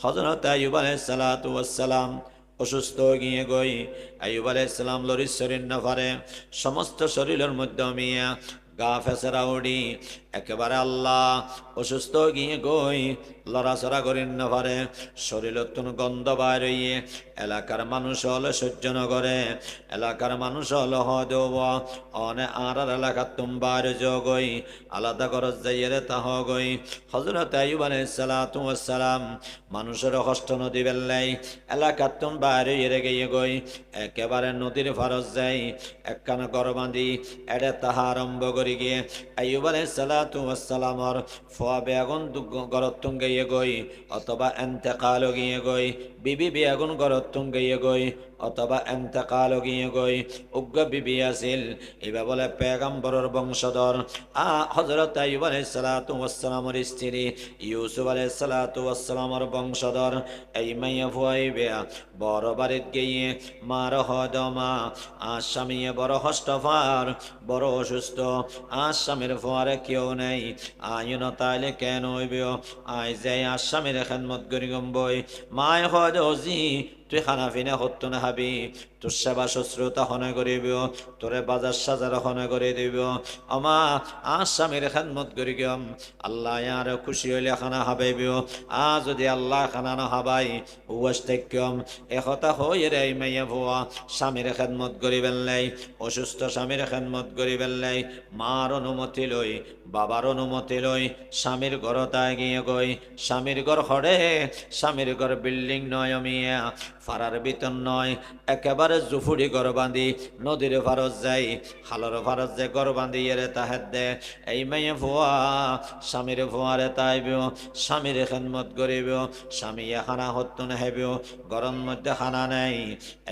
হযরত আইয়ুব আলাইহিস সালাতু ওয়াস সালাম অসুস্থ গিয়ে গই আইয়ুব আলাইহিস সালাম লরির শরীর না পারে সমস্ত শরীরের মধ্যে মিয়া গা ফেসরা উড়ি একেবারে আল্লাহ অসুস্থ গিয়ে গই লড়াচড়া করেন না পারে শরীরত গন্ধ বার হইয়ে এলাকার মানুষ হলে সহ্য ন করে এলাকার মানুষ হলে হদেব অনে আর এলাকার তোমার জগই আলাদা করজ যাইয়ে তাহ গই হযরত আইয়ুব আলাইহিস সালাতু ওয়াস সালাম মানুষের কষ্ট নদী বেল্লাই এলাকার তুম বাইরে এরে গিয়ে গই একেবারে নদীর ফারজ যাই একখানা ঘর বাঁধি এড়ে তাহা আরম্ভ করে গিয়ে আইয়ুব আলাইহিস সালাতু ওয়াস সালামর ফোয়া বেগুন গরতুন গিয়ে গই অথবা এন্তেকাল গিয়ে গই বিবি বেগুন গরতুন গিয়ে গই অথবা এন্তেকাল গিয়ে গই উগ্র বিবি আছিল এবার বলে পেগম্বরের বংশধর হযরত আইয়ুব আলাইহিস সালাতু ওয়াস সালামের স্ত্রী ইউসুফ আলাইহিস সালাতু ওয়াস সালামের বংশধর এই মাইয়া ফুয়াইবে বড় বাড়িত গিয়ে মার হদমা আসামিয়ে বড় হস্তফার বড় অসুস্থ আসামের ফুয়ারে কেউ নেই আইন তাইলে কেন হইবে আই যাই আসামের খেদমত করি গম্বই মায় হদ জি তুই খানা পিনা হতো না হাবি তোর সেবা শুশ্রূষা হনে করিব তোরে বাজার সাজার হনে করে দিব আমা আসামের খেদমত করি গম আল্লাহ আর খুশি হইলে খানা হাবাইব যদি আল্লাহ খানা না হাবাই উয়াস থেকম একথা হই রে মাইয়া ভুয়া স্বামীর খেদমত করিবেন লাই অসুস্থ স্বামীর খেদমত করিবেন লাই মার অনুমতি লই বাবার অনুমতি লই স্বামীর ঘরতায় গিয়ে গই স্বামীর ঘর হরে স্বামীর ঘর বিল্ডিং নয় মিয়া ফারার বিতন নয় একেবারে জুফুরি ঘর বাঁধি নদীর ফারজ যাই খালর ফারজ যে ঘর বাঁধি এরে তাহের দে এই মেয়ে ফুয়া স্বামীর ফুয়ারে তাইব স্বামীর খেদমত করিব স্বামী খানা হত্যন হেব গরম মধ্যে খানা নেই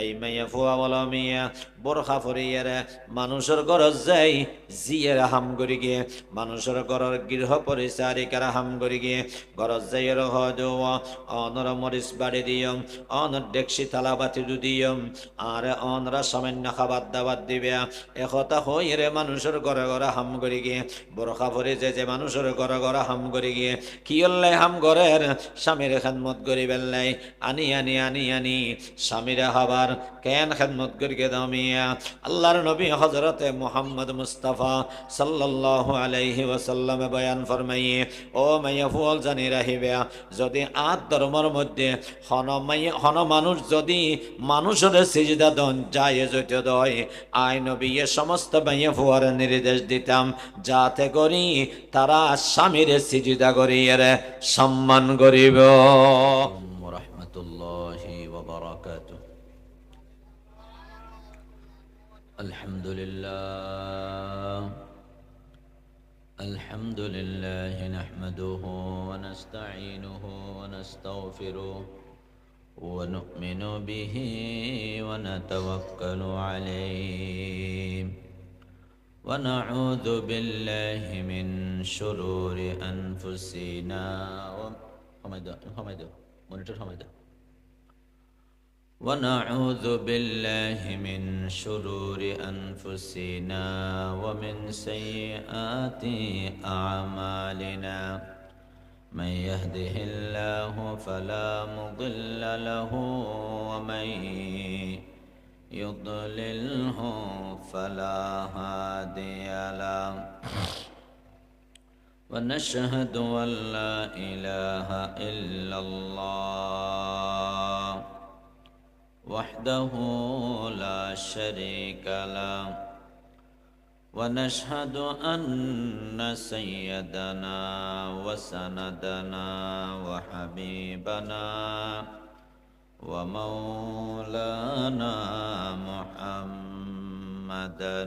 এই মেয়ে ফুয়া বল মিয়া বোরখা ফরিয়েরে মানুষের গরজ যাই জিয়ের হাম করি গিয়ে মানুষের গরর গৃহ পরিচারিকার হাম করি গিয়ে গরজ যাইয়ের হদ অনর মরিচ বাড়ি দিয়ম অনর ডেকসি থালা বাতি দিয়ম আর অনরা সামান্য খাবার দাবার দিবে একথা হই রে মানুষের ঘরে ঘরে হাম করি গিয়ে বোরখা ফরি যে মানুষের ঘরে ঘরে হাম করি গিয়ে কি হল্লাই হাম ঘরের স্বামীর খেদমত করি বেল্লাই আনি আনি আনি আনি স্বামীরা হবার কেন খেদমত করি গে দামিয়া আল্লাহর নবী হযরতে মুহাম্মদ মুস্তাফা সাল্লাল্লাহু আলাইহি ওয়াসাল্লাম বয়ান ফরমাইয়ে ও মাইয়া ফুল জানি রাহিবে যদি ধর্মের মধ্যে হন মানুষ যদি মানুষের সিজদা দন যায় যেতে দয় আই নবী সমস্ত মাইয়া ফুয়ার নির্দেশ দিতাম যাতে করি তারা স্বামীর সিজদা করি এর সম্মান করিব রাহমাতুল্লাহি ওয়া বারাকাতুহু আলহামদুলিল্লাহ الحمد لله نحمده ونستعينه ونستغفره ونؤمن به ونتوكل عليه ونعوذ بالله من شرور أنفسنا ونعوذ بالله من شرور أنفسنا ومن سيئات أعمالنا من يهده الله فلا مضل له ومن يضلله فلا هادي له ونشهد أن لا إله إلا الله وحده لا شريك له ونشهد أن سيدنا وسندنا وحبيبنا ومولانا محمدا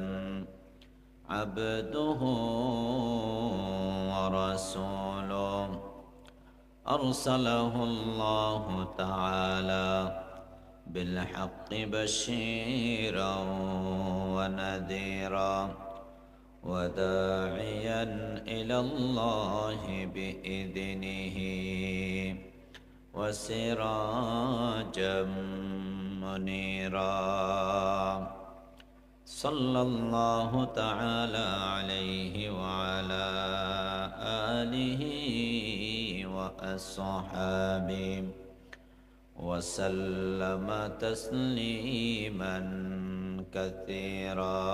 عبده ورسوله أرسله الله تعالى بالحق بشيرا ونذيرا وداعيا إلى الله بإذنه وسراجا منيرا صلى الله تعالى عليه وعلى آله وأصحابه وسلم تسليما كثيرا.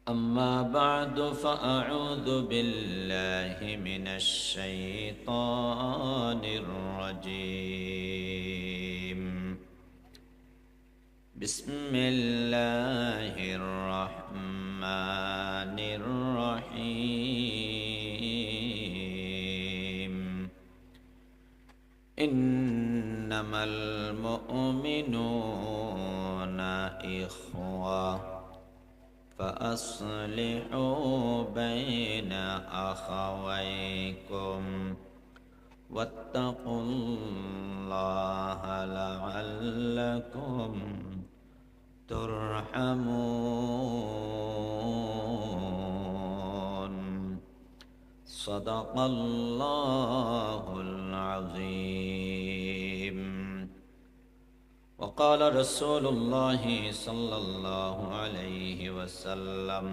أما بعد فأعوذ بالله من الشيطان الرجيم. بسم الله الرحمن الرحيم. إنما المؤمنون إخوة فأصلحوا بين أخويكم واتقوا الله لعلكم ترحمون. صدق الله العظيم. وقال رسول الله صلى الله عليه وسلم: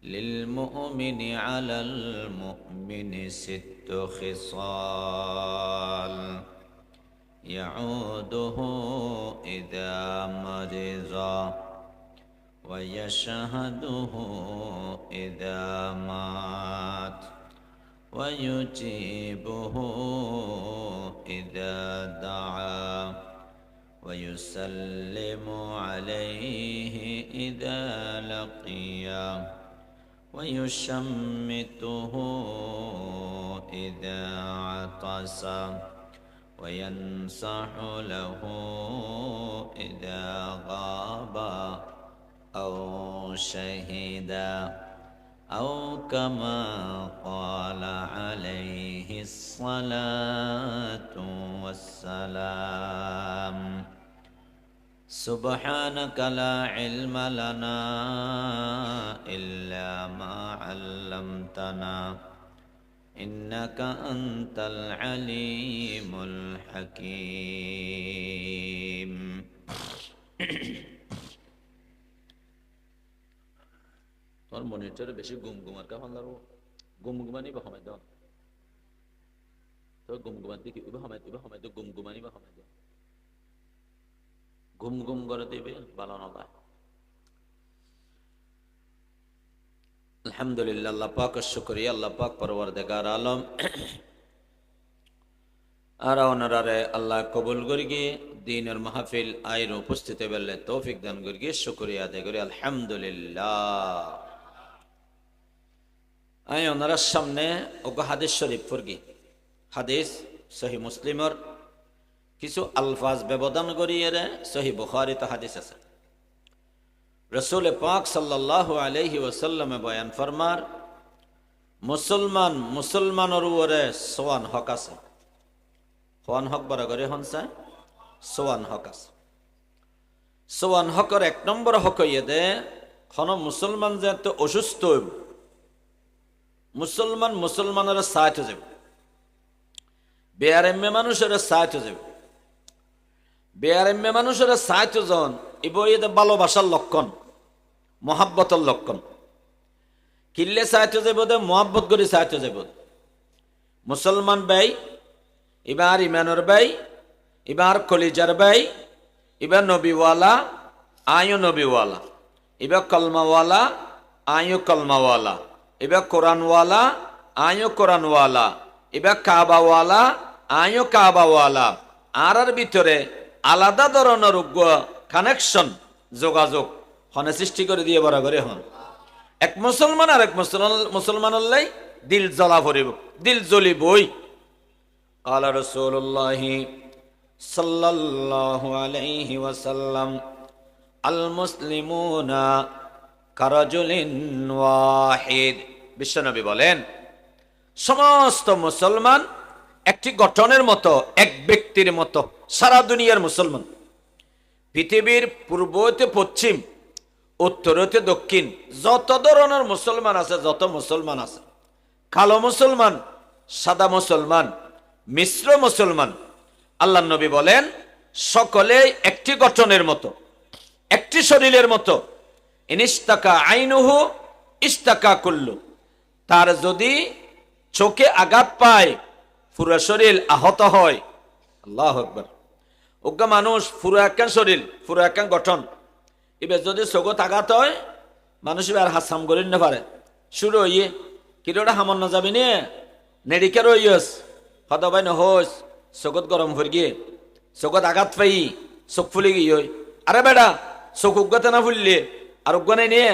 للمؤمن على المؤمن 6 خصال يعوده إذا مرض ويشهده إذا مات ويجيبه إذا دعا ويسلم عليه إذا لقيا ويشمته إذا عطس وينصح له إذا غاب أو شهد أو كما قال عليه الصلاة والسلام. سبحانك لا علم لنا إلا ما علمتنا إنك أنت العليم الحكيم. তোমার মনিটরে বেশি গুমগুমার কাফান লাগবো গুমগুমানি বা সময় দাও তো গুমগুমান দিকে সময় তো গুমগুমানি বা সময় দাও ঘুম ঘুম করে দিবে ভালো না পায়। আলহামদুলিল্লাহ, আল্লাহ পাকের শুকরিয়া। আল্লাহ পাক পরওয়ারদিগার আলম আর ওনারে আল্লাহ কবুল করি গিয়ে দিনের মাহফিল আইন উপস্থিত বেলে তৌফিক দান করি গিয়ে শুকরিয়া আদায় করি আলহামদুলিল্লাহ। আই ওনার সামনে ওগো হাদিস শরীফ পড়গি। হাদিস সহি মুসলিমর কিছু আলফাজ ব্যবধান করিয়ে সহি বুখারীতে হাদিস আছে। রসুল পাক সাল্লাল্লাহু আলাইহি ওয়াসাল্লামে বয়ান ফরমার, মুসলমানের উপরে সোয়ান হক আছে। সোয়ান হক বড় করে হনসা সোয়ান হক আছে। সোয়ান হকের 1 নম্বর হক হইয়ে দে কোন মুসলমান যেত অসুস্থ হইব, মুসলমানের সাহায্য যাব, বেয়ারেম্যে মানুষের সাহায্য যাব। বেয়ারেম্যে মানুষের সাহায্য জন ইবইতে ভালোবাসার লক্ষণ, মহাব্বতের লক্ষণ। কিল্লে সাহায্য যাব দে মহাব্বত করে সাহায্য যাব। মুসলমান ভাই এবার ইমানের ভাই, এবার কলিজার ভাই, এবার নবীওয়ালা আয়ো নবীওয়ালা, এবার কলমাওয়ালা আয়ো কলমাওয়ালা, এবার কোরআনওয়ালা আয়ো কোরআনওয়ালা, এবার কাবাওয়ালা আয়ো কাবাওয়ালা। আর ভিতরে আলাদা ধরনের কানেকশন যোগাযোগ হনে সৃষ্টি করে দিয়ে বড় করে হন। এক মুসলমান আর এক মুসলমানের দিল জ্বলা ভরিব, দিল জ্বলিবই। আলা রাসূলুল্লাহ সাল্লাল্লাহু আলাইহি ওয়াসাল্লাম আল মুসলিমুনা কারাজুলিন ওয়াহিদ। বিশ্বনবী বলেন, সমস্ত মুসলমান একটি গঠনের মতো, এক ব্যক্তির মতো। সারা দুনিয়ার মুসলমান, পৃথিবীর পূর্ব হতে পশ্চিম, উত্তর হতে দক্ষিণ, যত ধরনের মুসলমান আছে, যত মুসলমান আছে, কালো মুসলমান, সাদা মুসলমান, মিশ্র মুসলমান, আল্লাহ নবী বলেন সকলে একটি গঠনের মতো, একটি শরীরের মতো। ইনিস্তাকা আইনুহু ইস্তাকা কুল্লু। তার যদি চোখে আঘাত পায়, পুরা শরীর আহত হয়। আল্লাহু আকবার। ওগা মানুষ পুরো একখান শরীর, পুরো একখান গঠন, এবার যদি চোখত আঘাত হয় মানুষ এবার হাসাম করিন না পারে, শুরু হইয়ে কিরোটা হামন না যাবি নে নেডিকের হইয়স হতবাই নহস, চোখত গরম ভর গিয়ে চোখত আঘাত পাই চোখ ফুলি গিয়ে হই, আরে বেটা চোখ উগ্গতে না ফুললে আর উগ্গনে নিয়ে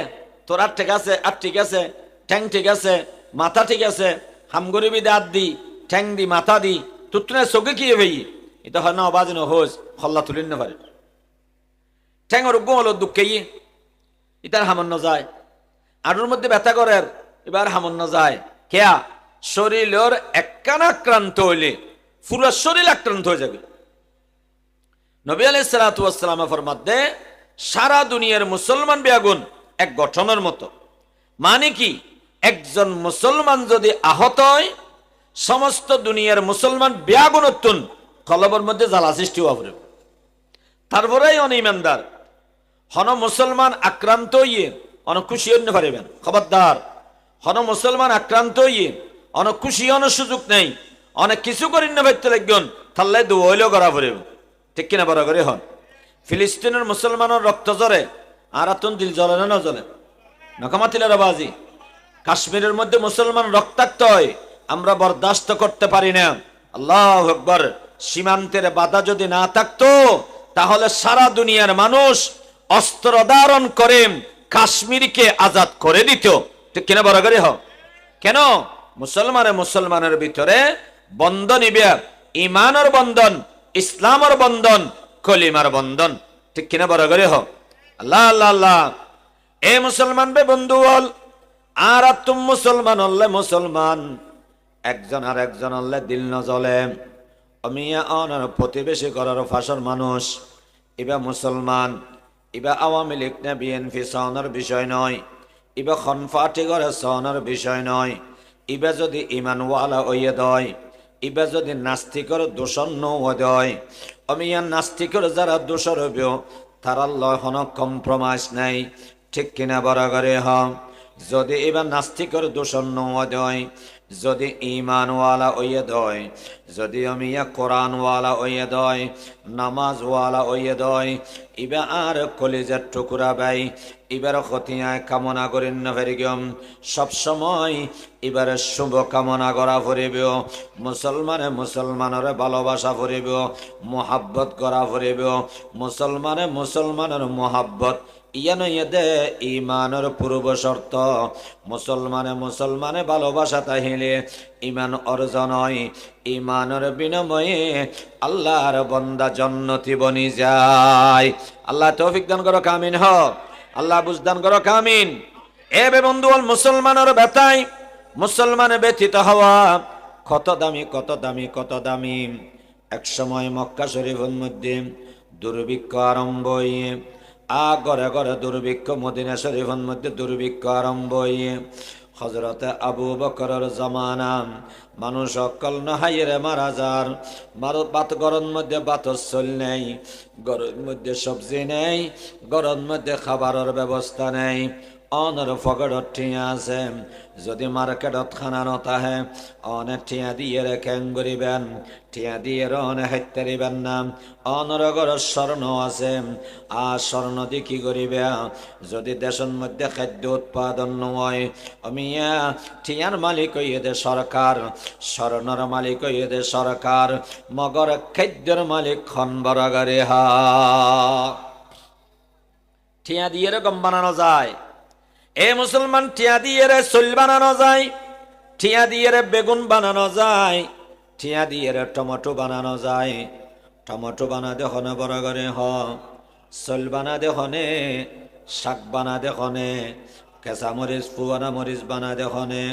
তোর আর ঠিক আছে, আর ঠিক আছে, ঠ্যাং ঠিক আছে, মাথা ঠিক আছে, হাম গরিবি দাঁত দি ঠ্যাং দি মাথা দি তুতনে চোখে কি ভাই এটা হয় না অবাজ নহস হল্লা তুলিন না পারে, ঠ্যাঙর উগ্গ হলো দুঃখে ইতার হামন না যায়, আডুর মধ্যে ব্যথা করার এবার হামন না যায়, কেয়া শরীরের একখান আক্রান্ত হইলে পুরো শরীর আক্রান্ত হয়ে যাবে। নবী আলাইহিস সালাতু ওয়াস সালামের ফরমাতে সারা দুনিয়ার মুসলমান বেআগুন এক গঠনের মতো, মানে কি একজন মুসলমান যদি আহত হয় সমস্ত দুনিয়ার মুসলমান বেআগুনতুন কলবের মধ্যে জ্বালা সৃষ্টি হবে। তারপরেই অনিমানদার হন মুসলমান আক্রান্ত হইয়ে অনেক খুশি হতে পারিবেন, খবরদার হন মুসলমান আক্রান্ত হইয়ে অনেক খুশি অনেক সুযোগ নেই, অনেক কিছু করি না ভাবতে লাগবেন তাহলে দুইলেও করা পড়িব, ঠিক কিনা বড় করে হন। ফিলিস্তিনের মুসলমানের রক্ত জ্বরে আর আতুন দিল জ্বলে না জ্বলে নকামাতিলের বাজি, কাশ্মীরের মধ্যে মুসলমান রক্তাক্ত হয় আমরা বরদাস্ত করতে পারি না। আল্লাহু আকবার। সীমান্তের বাধা যদি না থাকতো তাহলে সারা দুনিয়ার মানুষ অস্ত্র ধারণ করে কাশ্মীরকে আজাদ করে দিত, ঠিক কিনা বড় করে হ। কেন মুসলমানের ভিতরে বন্ধন ইবে ইমানের বন্ধন, ইসলামের বন্ধন, কলিমার বন্ধন, ঠিক কিনা বড় করে হ। আল্লাহ আল্লাহ আল্লাহ। এ মুসলমান বে বন্ধু বল আর তুম মুসলমান হলে মুসলমান একজন আর একজন হলে দিল ন জ্বলে, অমিয়া অনার প্রতিবেশী করার ফাঁসর মানুষ ইবা মুসলমান, ইবা আওয়ামী লীগ না বিএনপি সহনের বিষয় নয়, ইবা খনফাটি করে সহনের বিষয় নয়, ইবা যদি ইমানওয়ালা হইয়ে দয়, ইবা যদি নাস্তিকর দোষণ নয়, অমিয়া নাস্তিকর যারা দোষর হইব তারা লহন কম্প্রোমাইজ নাই, ঠিক কিনা বরাবরে হম। যদি এবার নাস্তিকর দোষণ নয়, যদি ইমানওয়ালা হইয়ে দয়, যদি অমিয়া কোরআনওয়ালা হইয়ে দয়, নামাজওয়ালা হইয়ে দয়, ইবা আর কলিজার টুকুরা বাই এবার খতিয়ায় কামনা করেন না ফেরিগম, সবসময় এবার শুভ কামনা করা ফুরিব, মুসলমানের ভালোবাসা ফুরিব, মোহাব্বত করা ফুরিব, মুসলমানের মোহাব্বত ইয়ানো দে ইমানের পূর্ব শর্ত, মুসলমানে ভালোবাসা তাহিলে ইমান অর্জন হয়, ইমানের বিনিময়ে আল্লাহর বান্দা জান্নাতি বনি যায়। আল্লাহ তৌফিক দান করো, আমিন হ। আল্লাহ বুঝদান করো, আমিন। এ বে বন্ধু মুসলমানের ব্যথায় মুসলমানের ব্যথিত হওয়া কত দামি, কত দামি, কত দামি। এক সময় মক্কা শরীফের মধ্যে দুর্ভিক্ষ আরম্ভ হইয়ে ঘরে ঘরে দুর্ভিক্ষ, মদিনা শরীফের মধ্যে দুর্ভিক্ষ আরম্ভ হইয়ে হযরতে আবু বকরের জামানা মানুষ অকল নহাইরে মারা যার, গরম মধ্যে বাতর চল নেই, গরম মধ্যে সবজি নেই, গরম মধ্যে খাবারের ব্যবস্থা নেই, অনর ফগড়ত ঠিয়া আছে, যদি মার্কেটত খানা নতাহে অনেক ঠিয়া দিয়ে রেখেন গরিবেন, ঠিয়া দিয়ে অনেক হাইতারিবেন না, অনরগর স্বর্ণ আছে আর স্বর্ণ দিয়ে কি করিবে, যদি দেশের মধ্যে খাদ্য উৎপাদন নয় অমিয়া ঠিয়ার মালিক হইয়ে দে সরকার, স্বর্ণর মালিক হইয়ে দে সরকার, মগর খাদ্যর মালিক খন বরাগারে হা। ঠিয়া দিয়ে এরকম বানানো যায়। এ মুসলমান ঠিয়া দিয়ে চুল বানানো যায়, ঠিয়া দিয়ে বেগুন বানানো যায়, ঠিয়া দিয়ে টমেটো বানানো যায়, টমেটো বানা দেখনে বড় করে হ, চুল বানা দেখনে, শাক বানা দেখনে, কেঁচা মরিচ পুয়ানা মরিচ বানা দেখনে,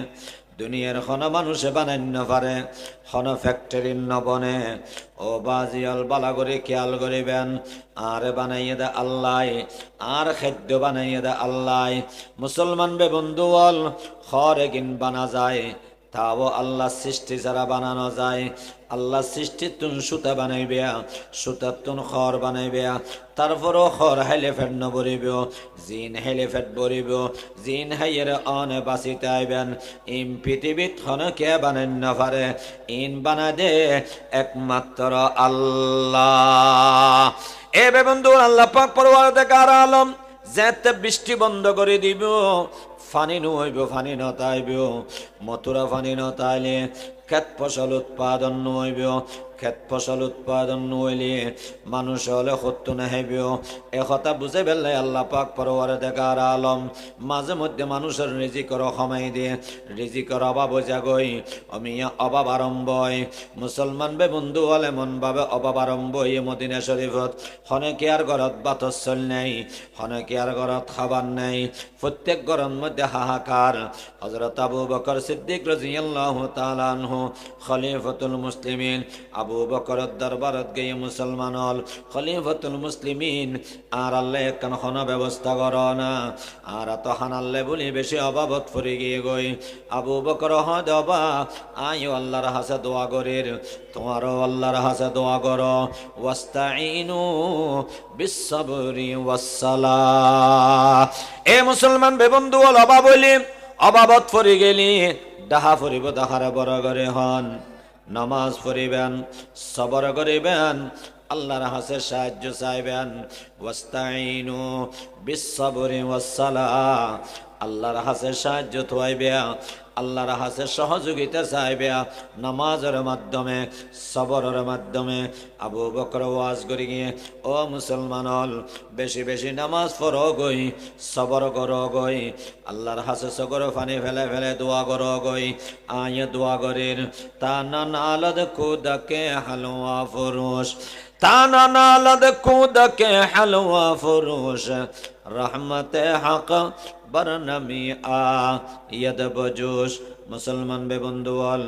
দুনিয়ার খন মানুষে বানাইন পারে, খন ফ্যাক্টরির নবনে। ও বাজিয়াল বালা করে খেয়াল করিবেন, আর বানাইয়ে দে আল্লাহ, আর খাদ্য বানাইয়ে দে আল্লাহ। মুসলমান বে বন্ধু খরে কিন বানা যায়, তাও আল্লাহ সৃষ্টি যারা বানানো যায়, আল্লাহ সৃষ্টি তুন সুতা বানাইবে, সুতার তুন খড় বানাইবে, তারপরও খড় হাইলে ফেট নবরিব, জিন হাইলে ফেট বরিব, জিন হাইয়ের অনে বাঁচিতে আইবেন। ইন পৃথিবীত হনকে বানাই না পারে, ইন বানা দে একমাত্র আল্লাহ। এ বে বন্ধু, আল্লাহ পাক পরওয়ারদিগার আলম যেতে বৃষ্টি বন্ধ করে দিব, ফানি নইব, ফানি নতাইব, মথুরা ফানি নতাইলে ক্ষেত ফসল উৎপাদন নইব, ক্ষেত ফসল উৎপাদন নইলে মানুষ হলে সত্য নাহিব। একথা বুঝে পেলে আল্লাহ পাক পরওয়ারদিগার আলম মাঝে মধ্যে মানুষের রিজিকর সময় দিয়ে, রিজিকর অভাব জাগই, অমিয়া অভাব আরম্ভ হয়। মুসলমান বে বন্ধু হলে মন ভাবে অভাব আরম্ভ হয়ে মদিনা শরীফত হনেকে আর ঘরত বাতর চল নেই, হনেকে আর ঘরত খাবার নেই, প্রত্যেক ঘরের মধ্যে হাহাকার। হযরত আবু বকর সিদ্দিক রাদিয়াল্লাহু তাআলা আনহু খলিফাতুল মুসলিমিন, আবু বকরের দরবারত গিয়ে মুসলমান হল খলিফাতুল মুসলিমিন। আর আল্লাহ একখান খানা ব্যবস্থা কর না, আর এত হানাল্লে বলি বেশি অভাবত ফুরি গিয়ে গই। আবু বকর হদ অবা আইও আল্লাহর হাসে দোয়া করির, তোমারও আল্লাহর হাসে দোয়া করো। ওয়াস্তাইনু বিসসাবরি ওয়াসসালাহ। এ মুসলমান বেবন্ধু হল অভাব হইলি, অভাবত ফুরি গেলি, ডাহা ফুরিব, দাহারে বড় করে হন, নামাজ পড়িবেন, সবর করিবেন, আল্লাহর হাসে সাহায্য চাইবেন। ওয়াস্তাইনু বিসসাবরি ওয়াসসালাহ, আল্লাহর হাসে সাহায্য থাইবে, আল্লাহর হাসে সহযোগিতা চাইবে নামাজের মাধ্যমে, সবরের মাধ্যমে। আবু বকর ওয়াজ করি গিয়ে, ও মুসলমান হল বেশি বেশি নামাজ পড়ো গই, সবর করো গই, আল্লাহর হাসে সগর ফানি ফেলে ফেলে দোয়া করো গই। আয় দোয়া করির তানা নালদ খুদকে হালুয়া ফুরুষ, তানা নালদ খুদকে হালুয়া ফুরুষ, রহমতে হক বরনমি আয়াদ বজুশ। মুসলমান বে বন্ধু বল,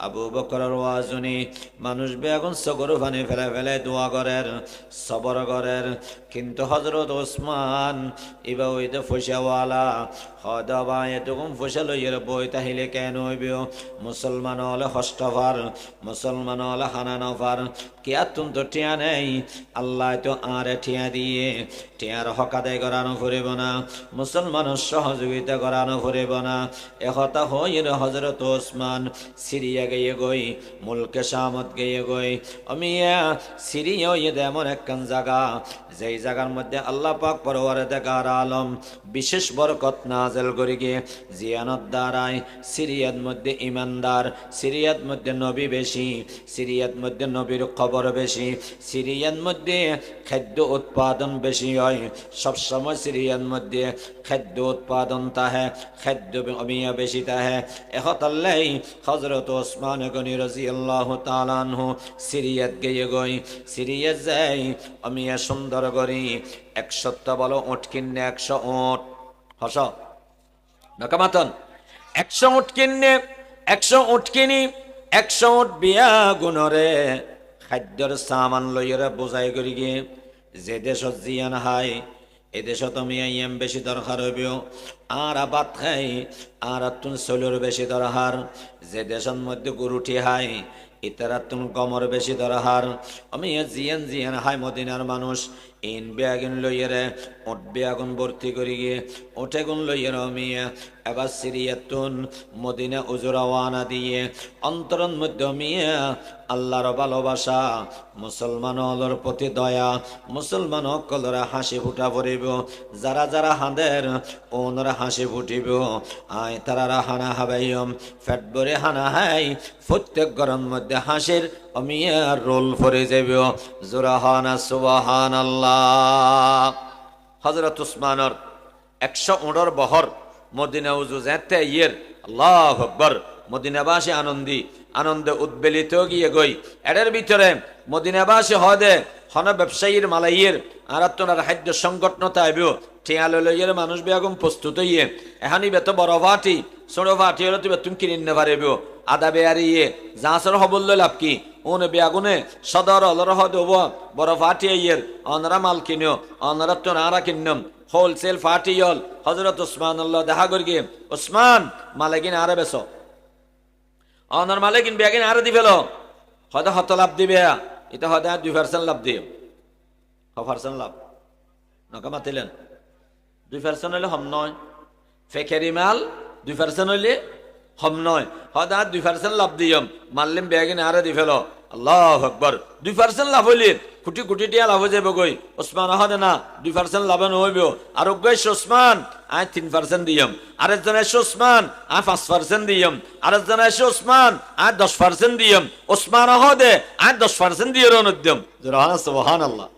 আবু বকরের ওয়াজুনি মানুষ বেগুন সগর ফানি ফেলে ফেলে দোয়া করের, সবর করের। কিন্তু হযরত ওসমান ইবা ওইতে ফসিয়াওয়ালা হদবা এতকম ফসা লইয়ের বই তাহিলে কেন হইব? মুসলমান হলে হস্তফার, মুসলমান হলে হানানফার, কেয়া তুন তো টিয়া নেই, আল্লাহ তো আরে ঠিয়া দিয়ে টিয়ার হক আদায় করানো ফুরিব না, মুসলমানের সহযোগিতা করানো ফুরিব না। একথা হইর হযরত ওসমান সিরিয়া গিয়ে গই, মুলকে শামত গিয়ে গই। অমিয়া সিরিয়া ইয়ে এমন একখান জায়গা, যেই জায়গার মধ্যে আল্লাহ পাক পরওয়ারদিগার আলম বিশেষ বরকত নাজেল করি গিয়ে জিয়ানত দ্বারায় সিরিয়ার মধ্যে ইমানদার, সিরিয়ার মধ্যে নবী বেশি, সিরিয়ার মধ্যে নবীর খবর বেশি, সিরিয়ার মধ্যে খাদ্য উৎপাদন বেশি হয়। সবসময় সিরিয়ার মধ্যে খাদ্য উৎপাদন তাহে, খাদ্য অমিয়া বেশি তাহে। এহতাল্লাই হযরত ওসমান গনি রাদিয়াল্লাহু তাআলা আনহু সিরিয়াত গিয়ে গই, সিরিয়াত যাই অমিয়া সুন্দর করি 100টা বলো উট কিনে, 100 উট হস নকামাতন 100 উট কিনে, 100 উট কিনি, 100 উট বিয়া গুণরে খাদ্যর সামান লইরে বোঝাই করি গিয়ে যে দেশত জিয়ান হাই এ দেশত আমি আইয়াম বেশি দরকার হইব। আর আবাদ খাই আর তুন চলুর বেশি দরকার, যে দেশের মধ্যে গরুটি হাই ইতারা তুন গমর বেশি দরকার। আমি জিয়ান জিয়ান হাই মদিনার মানুষ ইন বেগুন লইয়েরে ওট বেগুন ভর্তি করি গিয়ে ওঠে গুণ লইয়ের আমি এবার সিরিয়াতুন মদিনা উজুরাওয়ানা দিয়ে অন্তরন মধ্যে মিয়া আল্লাহর ভালোবাসা, মুসলমানর প্রতি দয়া, মুসলমান সকলরা হাসি ফুটা পড়িব। যারা যারা হাঁদের ওনরা হাসি ফুটিব, আয় তারা হানা হাবাইম ফেট ভরে হানা হাই প্রত্যেক গরম মধ্যে হাসির অমিয়া রোল পরে যাব। জোরাহানা সুবহানাল্লাহ। হযরত উসমানের 100 উঁটর বহর মদিনা উজু যেতে ইয়ের আল্লাহু আকবার। মদিনাবাসী আনন্দে উদ্বেলিত গিয়ে গই। এর ভিতরে মদিনাবাসী হদে হন ব্যবসায়ীর মালাইয়ের আর তোনার খাদ্য সংগঠনতা আইব ঠিয়াল লইয়ের মানুষ বেগম প্রস্তুত হইয়ে এহানি বেত বড় ভাটি ছোট ভাটি হলে তুমি তুমি কিনে নিতে পারিব আদা বেয়ারি ইয়ে যাঁসর হবল লাভ কি ওন বেগুনে সদর অলর হদ হব বড় ফাটি ইয়ের অনরা মাল কিনো অনরা তোনারা কিনম হোলসেল ফাটি হল। হযরত উসমান আল্লাহ দেখা করি গিয়ে উসমান মালে কিনে আরে বেসো অনর্মালে কিনবে কিনে আরে দি ফেলো হয়তো হত লাভ দিবে এটা হয়তো 2% লাভ দিও 6% লাভ নকা মাতিলেন 2% হইলে হম নয় ফেকেরি মাল 2% হইলে হম নয় হয়তো 2% লাভ দিয়ম মারলিম বেগিন আরে দি ফেলো আল্লাহু আকবার 2% লাভ হইলে কোটি কোটি টিয়া লাভ হয়ে যাবে গই ওসমান হদে না 2% লাভ নহইব আর গইস ওসমান আই 3% দিয়ম আরেকজন এসে ওসমান আই 5% দিয়ম আরেকজন এসে ওসমান আই 10% দিয়ম ওসমান হদে আই 10% দিয়ে রনদ্যম সুবহানাল্লাহ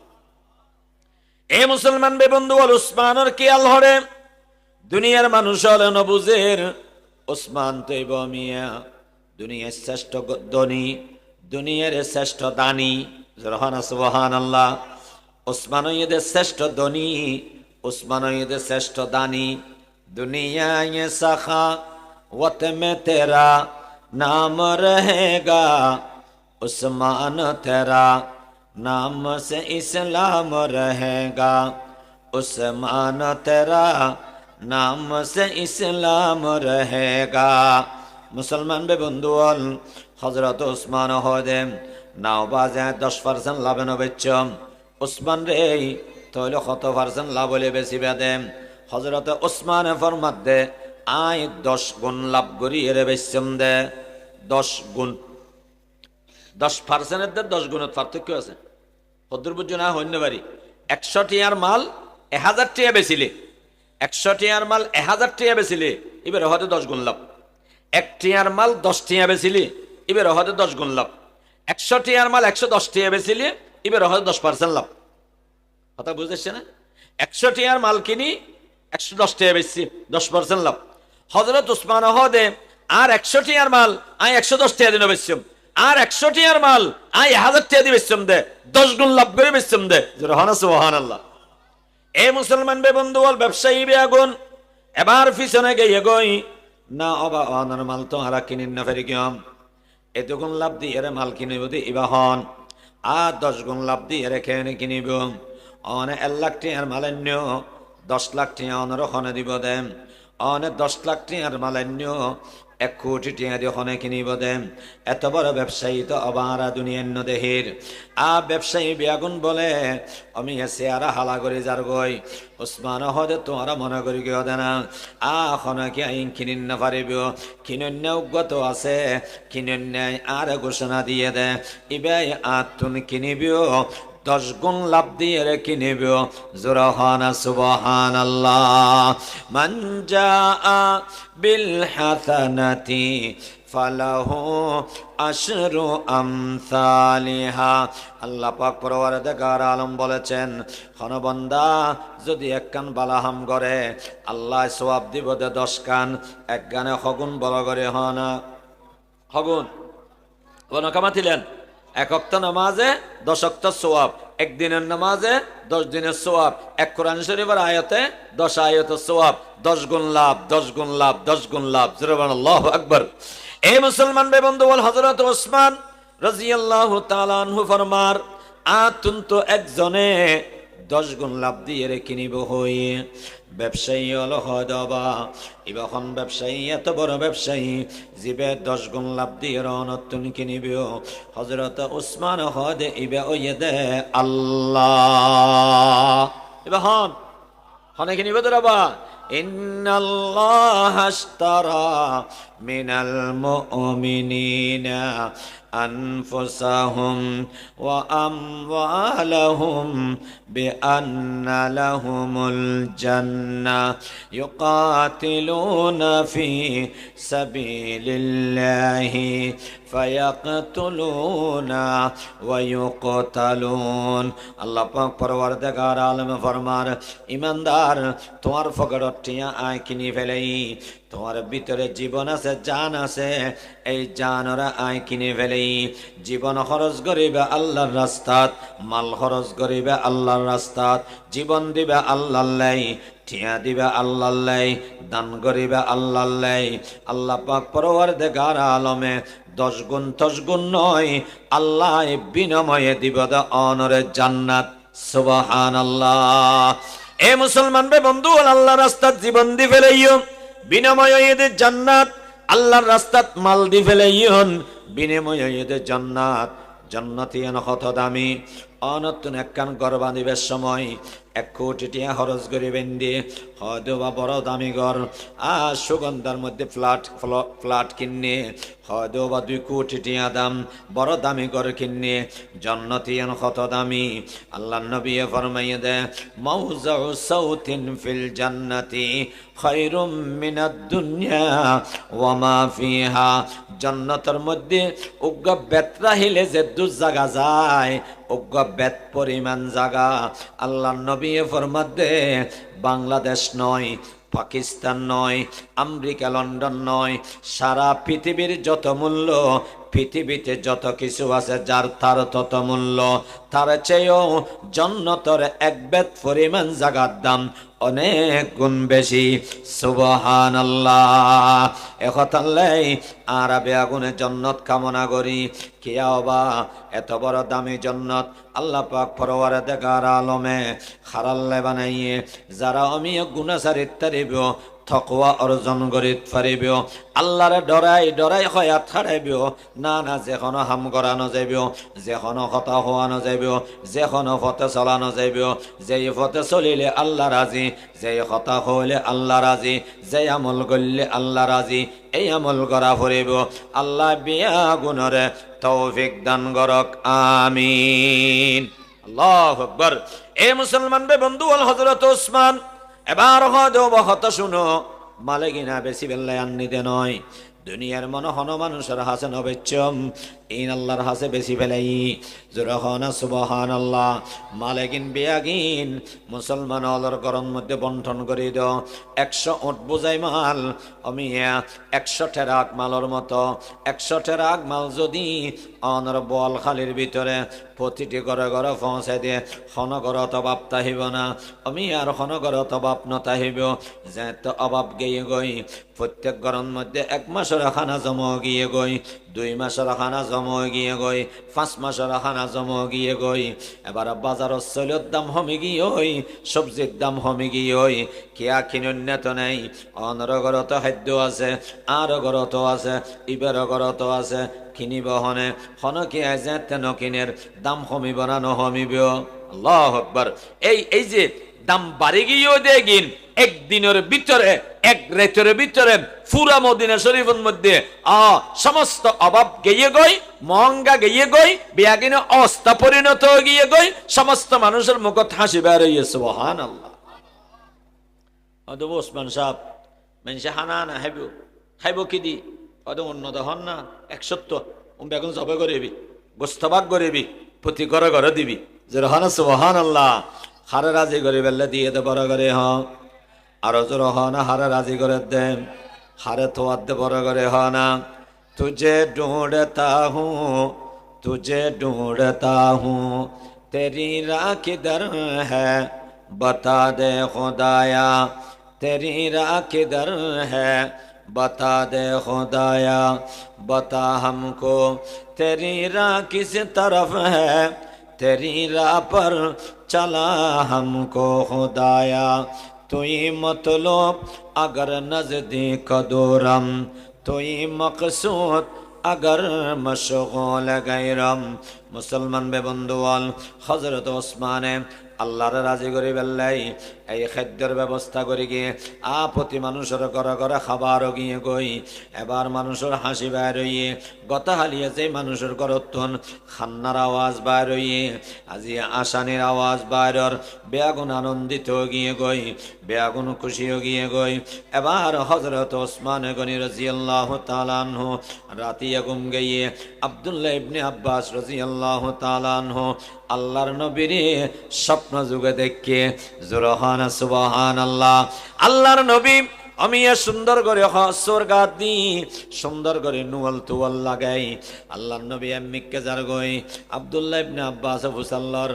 এ মুসলমান বে বন্ধু বল ওসমানের কি আল হরে দুনিয়ার মানুষ হলে নবুজের ওসমান তৈব মিয়া দুনিয়ার শ্রেষ্ঠ ধনী দুনিয়ার শ্রেষ্ঠ দানী সুবহানাল্লাহ ওসমান ঈদের শ্রেষ্ঠ ধনী ওসমান ঈদের শ্রেষ্ঠ দানী দুনিয়া ये सखा वत में तेरा नाम रहेगा उस्मान तेरा नाम से इस्लाम रहेगा उस्मान तेरा नाम से इस्लाम रहेगा मुसलमान बे बंधुअल हजरत उस्मान होदे नाव बाजे 10% लाभ नबेचम उस्मान रे तोले कत % लाभ ले बेसी बेदे हजरत उस्मान फरमात दे आय 10 गुण लाभ करी रे बेचम दे 10 गुण 10% এর 10 গুণের পার্থক্য আছে কদ্দুর বুঝছো না হইতে পারি 100 টিয়ার মাল 1000 টিয়া বেচিলে 100 টিয়ার মাল 1000 টিয়া বেচিলে এবারে হয়তো 10 গুণ লাভ 1 টিয়ার মাল 10 টিয়া বেচিলে এবারে হয়তো 10 গুণ লাভ 100 টিয়ার মাল 110 টিয়া বেচিলে এবারে হয়তো 10% লাভ কথা বুঝেছ না 100 টিয়ার মাল কিনি 110 টিয়া বেচছি 10% লাভ হযরত উসমান হদে আর 100 টিয়ার মাল আই 110 টিয়া দিন বেচছি আর 100 টিয়ার মাল আই 1000 টিয়া দিয়ে বেচছি দে 10 গুণ লাভ করে বেচছি দে সুবহানাল্লাহ এ মুসলমান বে বন্ধু বল ব্যবসায়ী বে আগুন এবার পিছনে গিয়ে গই না অবা অনার মাল তো হারা কিনিন না ফেরি কিয়ম এতগুণ লাভ দিয়ে এর মাল কিনিব দি ইবাহন আর 10 গুণ লাভ দিয়ে রেখে কিনিব অনে 1 লাখ টিয়ার মালান্য 10 লাখ টিয়া অনর খনে দিব দেম অনে 10 লাখ টিয়ার মালান্য 1 কোটি টিয়া দিয়ে খনে কিনিব দেম এত বড় ব্যবসায়ী তো অবারা দুনিয়ার নদেহির ব্যবসায়ী বিয়াগুন বলে আমি এসে আর হালা করে যার গই ওসমান হদে তোমরা মনে করি কেউ দেনা খনে কি আইন কিনিন না পারিব কিনন্য উগত আছে কিনন্য আর ঘোষণা দিয়ে দে ইবাই আতুন কিনিবিও 10 গুণ লাভ দিয়ে রেখে নেব জোরহানা সুবহানাল্লাহ মান জাআ বিল হাসানাতি ফালাহু আশরু আমসালিহা আল্লাহ পাক পরওয়ারদিগার আলম বলেছেন কোন বান্দা যদি এক কান বালাহাম করে আল্লাহ সওয়াব দিব 10 কান এক গানে হগুন বড় করে হনা হগুন কোন কামাতিলেন এক ওয়াক্ত নামাজে 10 ওয়াক্ত সওয়াব একদিনের নামাজে 10 দিনের সওয়াব এক কোরআন শরীফের আয়াতে 10 আয়াতের সওয়াব 10 গুণ লাভ 10 গুণ লাভ 10 গুণ লাভ সুবহানাল্লাহু আকবার এই মুসলমান ভাই বন্ধু বল হযরত ওসমান রাদিয়াল্লাহু তাআলা আনহু ফরমার আতুন তো একজনে 10 গুণ লাভ দিয়ে কিনিব হই ব্যবসায়ী হলো হদবা ইবাখন ব্যবসায়ী এত বড় ব্যবসায়ী জিবে 10 গুণ লাভ দিয়ে রনতুন কিনিব হযরত উসমান হদে ইবে ওয়েদে আল্লাহ ইবাহন হনে কিনিব দরবা ইন্নাল্লাহা আশতারা মিনাল মুমিনিনা أنفسهم وأموالهم بأن لهم الجنة يقاتلون في سبيل الله فيقتلون ويقتلون الله পাক পরওয়ারদিগার আলম ফরমার ইমানদার তোমার ফকরটিয়া আয় কিনি ফেলেই তোমার ভিতরে জীবন আছে জান আছে এই জানরা আয় কিনে ফেলেই জীবন খরচ করিবে আল্লাহর রাস্তাত মাল খরচ করিবে আল্লাহর রাস্তাত জীবন দিবে আল্লাহর লাই টিয়া দিবে আল্লাহর লাই দান করিবে আল্লাহর লাই আল্লাহ পাক পরওয়ারদিগার আলমে 10 গুণ 10 গুণ নয় আল্লাহ বিনিময়ে দিবে অনরে জান্নাত সুবহানাল্লাহ এ মুসলমান রে বন্ধু আল্লাহর রাস্তাত জীবন দি ফেলেইও বিনিময়ে এদের জান্নাত আল্লাহর রাস্তাত মাল দি ফেলাইয়ন বিনিময়ে এদের জান্নাত জান্নাতিয়ান কত দামি অনতুন একখান ঘর বাঁধিবার সময় 1 কোটি টিয়া খরচ করিবেন দিয়ে হয়তো বা বড় দামি ঘর আর সুগন্ধার মধ্যে ফ্ল্যাট কিনে হয়তো বা 2 কোটি টিয়া দাম বড় দামি ঘর কিনে জান্নাতিয়ান কত দামি আল্লাহ নবী ফরমাইয়ে দেয় মাউজাউ সাউতিন ফিল জান্নাতি খায়রুম মিনাদ দুনিয়া ওয়া মা ফিহা জান্নাতের মধ্যে উগ্র বেতরা হিলে যে দু জায়গা যায় উগ্র বেত পরিমাণ জায়গা আল্লাহ নবী ফরমাতে বাংলাদেশ নয় পাকিস্তান নয় আমেরিকা লন্ডন নয় সারা পৃথিবীর যত মূল্য পৃথিবীতে যত কিছু আছে যার তার তত মূল্য তার চেয়েও জান্নাতের এক বেত পরিমাণ জায়গার দাম অনেক গুণ বেশি সুবহানাল্লাহ একতাল্লাই আরবে আগুনে জান্নাত কামনা করি কিয়াবা এত বড় দামি জান্নাত আল্লাহ পাক পরওয়ারদিগার আলমে খারাল্লে বানাইয়ে যারা আমি গুনাহসারিত তারিব তকওয়া অর্জন করিত পারিব আল্লাহরে ডরাই হয়াত হারাইব না যেখানো হাম করানো যাইব যেখানো কথা হওয়ানো যাইব যেখানো পথে চলানো যাইব যেই পথে চলিলে আল্লাহ রাজি যেই কথা হইলে আল্লাহ রাজি যেই আমল করলে আল্লাহ রাজি এই আমল করা ফুরিব আল্লাহ বিয়া গুণরে তৌফিক দান করক আমিন আল্লাহু আকবার এ মুসলমান বে বন্ধু আল হযরত ওসমান এবার হয়তো শুনো মালেগিনা বেশি বেল্লাই আন্নিতে নয় দুনিয়ার মনহন মানুষের হাসে নবেচ্ছম ইন আল্লাহর হাসে বেশি ফেলাই জোরহনা সুবহানাল্লাহ মালেগিন বেয়াগিন মুসলমান অলর গরম মধ্যে বন্টন করে দাও 100 উট বোঝাই মাল আমি 100 টেরাক মালর মতো 100 টেরাক মাল যদি অনর বল খালির ভিতরে প্রতিটি ঘরে ঘরে পৌঁছে দিয়ে খনগরত অভাব তাহিব না আমি আর খনগরত অভাব নতাহিব যে তো অভাব গিয়ে গই প্রত্যেক গরম মধ্যে 1 মাসের খানা জমা গিয়ে গই 2 মাসের খানা জমা গিয়ে গই 5 মাসের খানা জমা গিয়ে গই এবার বাজারের চলের দাম কমে গিয়ে হই সবজির দাম কমে গিয়ে হই কিয়া কিনুন্নত নাই অনরগরত খাদ্য আছে আর গরত আছে ইবের গরত আছে কিনিব হনে হনকি আইজে তেন কিনের দাম কমিব না নহমিব আল্লাহু আকবার এই যে দাম বাড়ি গিয়েও দেখিন একদিনের ভিতরে এক রাতের ভিতরে পুরা মদিনা শরীফের মধ্যে সমস্ত অভাব গিয়ে গই মহঙ্গা গিয়ে গই বিয়াগিনে অস্তা পরিণত গিয়ে গই সমস্ত মানুষের মুখত হাসি বের হইছে সুবহানাল্লাহ অদব ওসমান সাহেব মানুষে হানা না খাইব কি দি অদম উন্নত হন না 170 বেগুন জবে করিবি গোস্তবাগ করিবি প্রতি ঘরে ঘরে দিবি যে রহানা সুবহানাল্লাহ হারে রাজি করে বেললে দিয়ে দে বড় করে হ আর জোর হ না হারে রাজি করে দে হারে তোয়ার দে বড় করে হ না তুঝে ढूंढता हूँ तेरी राह किधर है बता दे खुदाया तेरी राह किधर है बता दे खुदाया बता हमको तेरी राह किस तरफ है तेरी राह पर चला हमको खुदाया तू ही मतलब अगर नजदीक दूरम तू ही मकसूद अगर मशगूल गैरम मुसलमान बे बंधुआल हजरत ओस्माने আল্লাহর রাজি করে বেল্লাই এই খাদ্যের ব্যবস্থা করে গিয়ে প্রতি মানুষের ঘরে ঘরে খাবার গিয়ে গই এবার মানুষের হাসি বাইর হইয়ে গতা হালিয়ে যে মানুষের ঘরতন খান্নার আওয়াজ বাইর হইয়ে আজি আসানির আওয়াজ বাইরর বেয়াগুন আনন্দিত গিয়ে গই বেয়াগুন খুশিও গিয়ে গই এবার হযরত ওসমান গনি রাদিয়াল্লাহু তাআলা আনহু রাতিয়া ঘুম গিয়ে আব্দুল্লাহ ইবনে আব্বাস রাদিয়াল্লাহু তাআলা আনহু আল্লাহর নবীর স্বপ্ন যুগে দেখে জোরহানা সুবহানাল্লাহ আল্লাহর নবী আমি সুন্দর করে হসর গাদি সুন্দর করে নুয়াল তুয়াল লাগাই আল্লাহর নবী এমনিকে যার গই আব্দুল্লাহ ইবনে আব্বাস ফুসাল্লার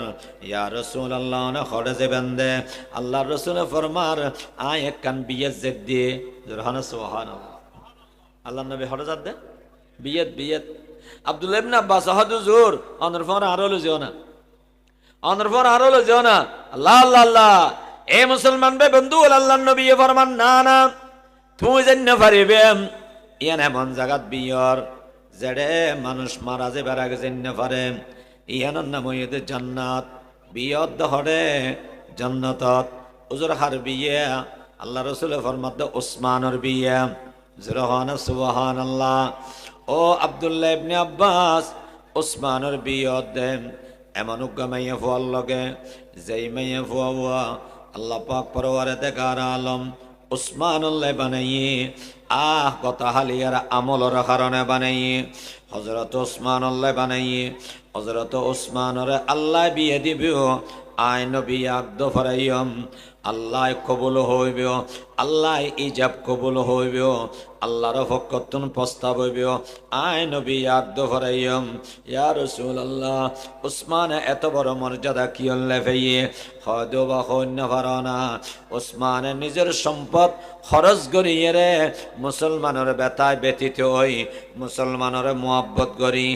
ইয়া রাসূলুল্লাহ না খড়ে যাবেন দে আল্লাহর রাসূল ফরমার আয় এক কান বিয়ে জেদ্দি জোরহানা সুবহানাল্লাহ আল্লাহর নবী খড়ে যাদ দে বিয়ে আব্দুল্লাহ ইবনে আব্বাস হুজুর অনর ফর আরলো যেও না অনরফর আরো যেও না আল্লাহ আল্লাহ আল্লাহ এ মুসলমান বে বন্ধু আল্লাহর নবী ফরমান না না তুমি জান্ন পারিবে ইয়ান এমন জায়গাত বিয়র যেড়ে মানুষ মারা যে বেড়া গেছে পারে ইয়ানোর নাম হইতে জান্নাত বিয়ত দহরে জান্নাতত উজুর হার বিয়ে আল্লাহ রসুলের ফরমাত উসমানের বিয়ে জুরহান সুবহানাল্লাহ। ও আব্দুল্লাহ ইবনে আব্বাস উসমানের বিয়ত দেন এমন উগ্গামাইয়া ফুয়ার লগে যেই মাইয়া ফুয়া আল্লাহ পাক পরওয়ারে দেখার আলম উসমানুল্লাহ বানাইয়ে কত হালিয়ার আমলর কারণে বানাইয়ে হযরত উসমানুল্লাহ বানাইয়ে হযরত উসমানরে আল্লাহ বিয়ে দিবিও আই নবী আব্দ ফরাইয়ম আল্লাহ কবুল হইব আল্লাহ ইজাব কবুল হইব আল্লাহর ফকতুন প্রস্তাব হইব আই নবী আব্দ ফরাইয়ম ইয়া রাসূলুল্লাহ উসমান এত বড় মর্যাদা কি আল্লাহ ভাইয়ে হয়তো বা হইন পারনা উসমানের নিজের সম্পদ খরচ করিয়ে রে মুসলমানের বেতায় ব্যতীত হই মুসলমানের মুহাব্বত করি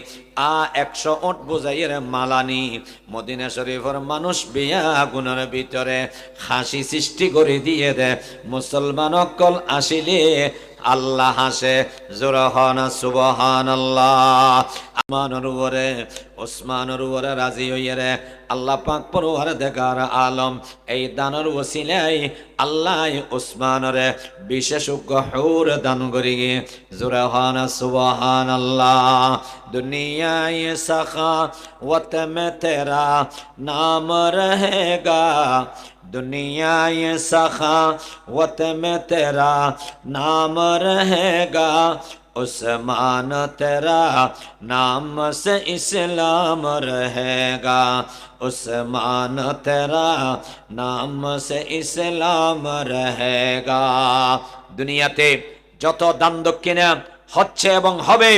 100 উট বুঝাইয়ে রে মালানি মদিনা শরীফের মানুষ বিয়া গুণের ভিতরে হাসি সৃষ্টি করে দিয়ে দে মুসলমান অকল আসিলে আল্লাহ হাসে জোরহানা সুবহানাল্লাহ। ওসমানের উপরে রাজি হইয়ে রে আল্লাহ পাক পরওয়ারে দেখার আলম এই দানের ওসিলাই আল্লাহ ওসমানরে বিশেষ হুর দান করি জোরহানা সুবহানাল্লাহ। দুনিয়ায় সখাওয়াত মে তেরা নাম রহেগা दुनिया ये सखावत में तेरा नाम रहेगा उस्मान तेरा नाम से इस्लाम रहेगा उस्मान तेरा नाम से इस्लाम रहेगा। দুনিয়াতে যত দান দক্ষিণা হচ্ছে এবং হবে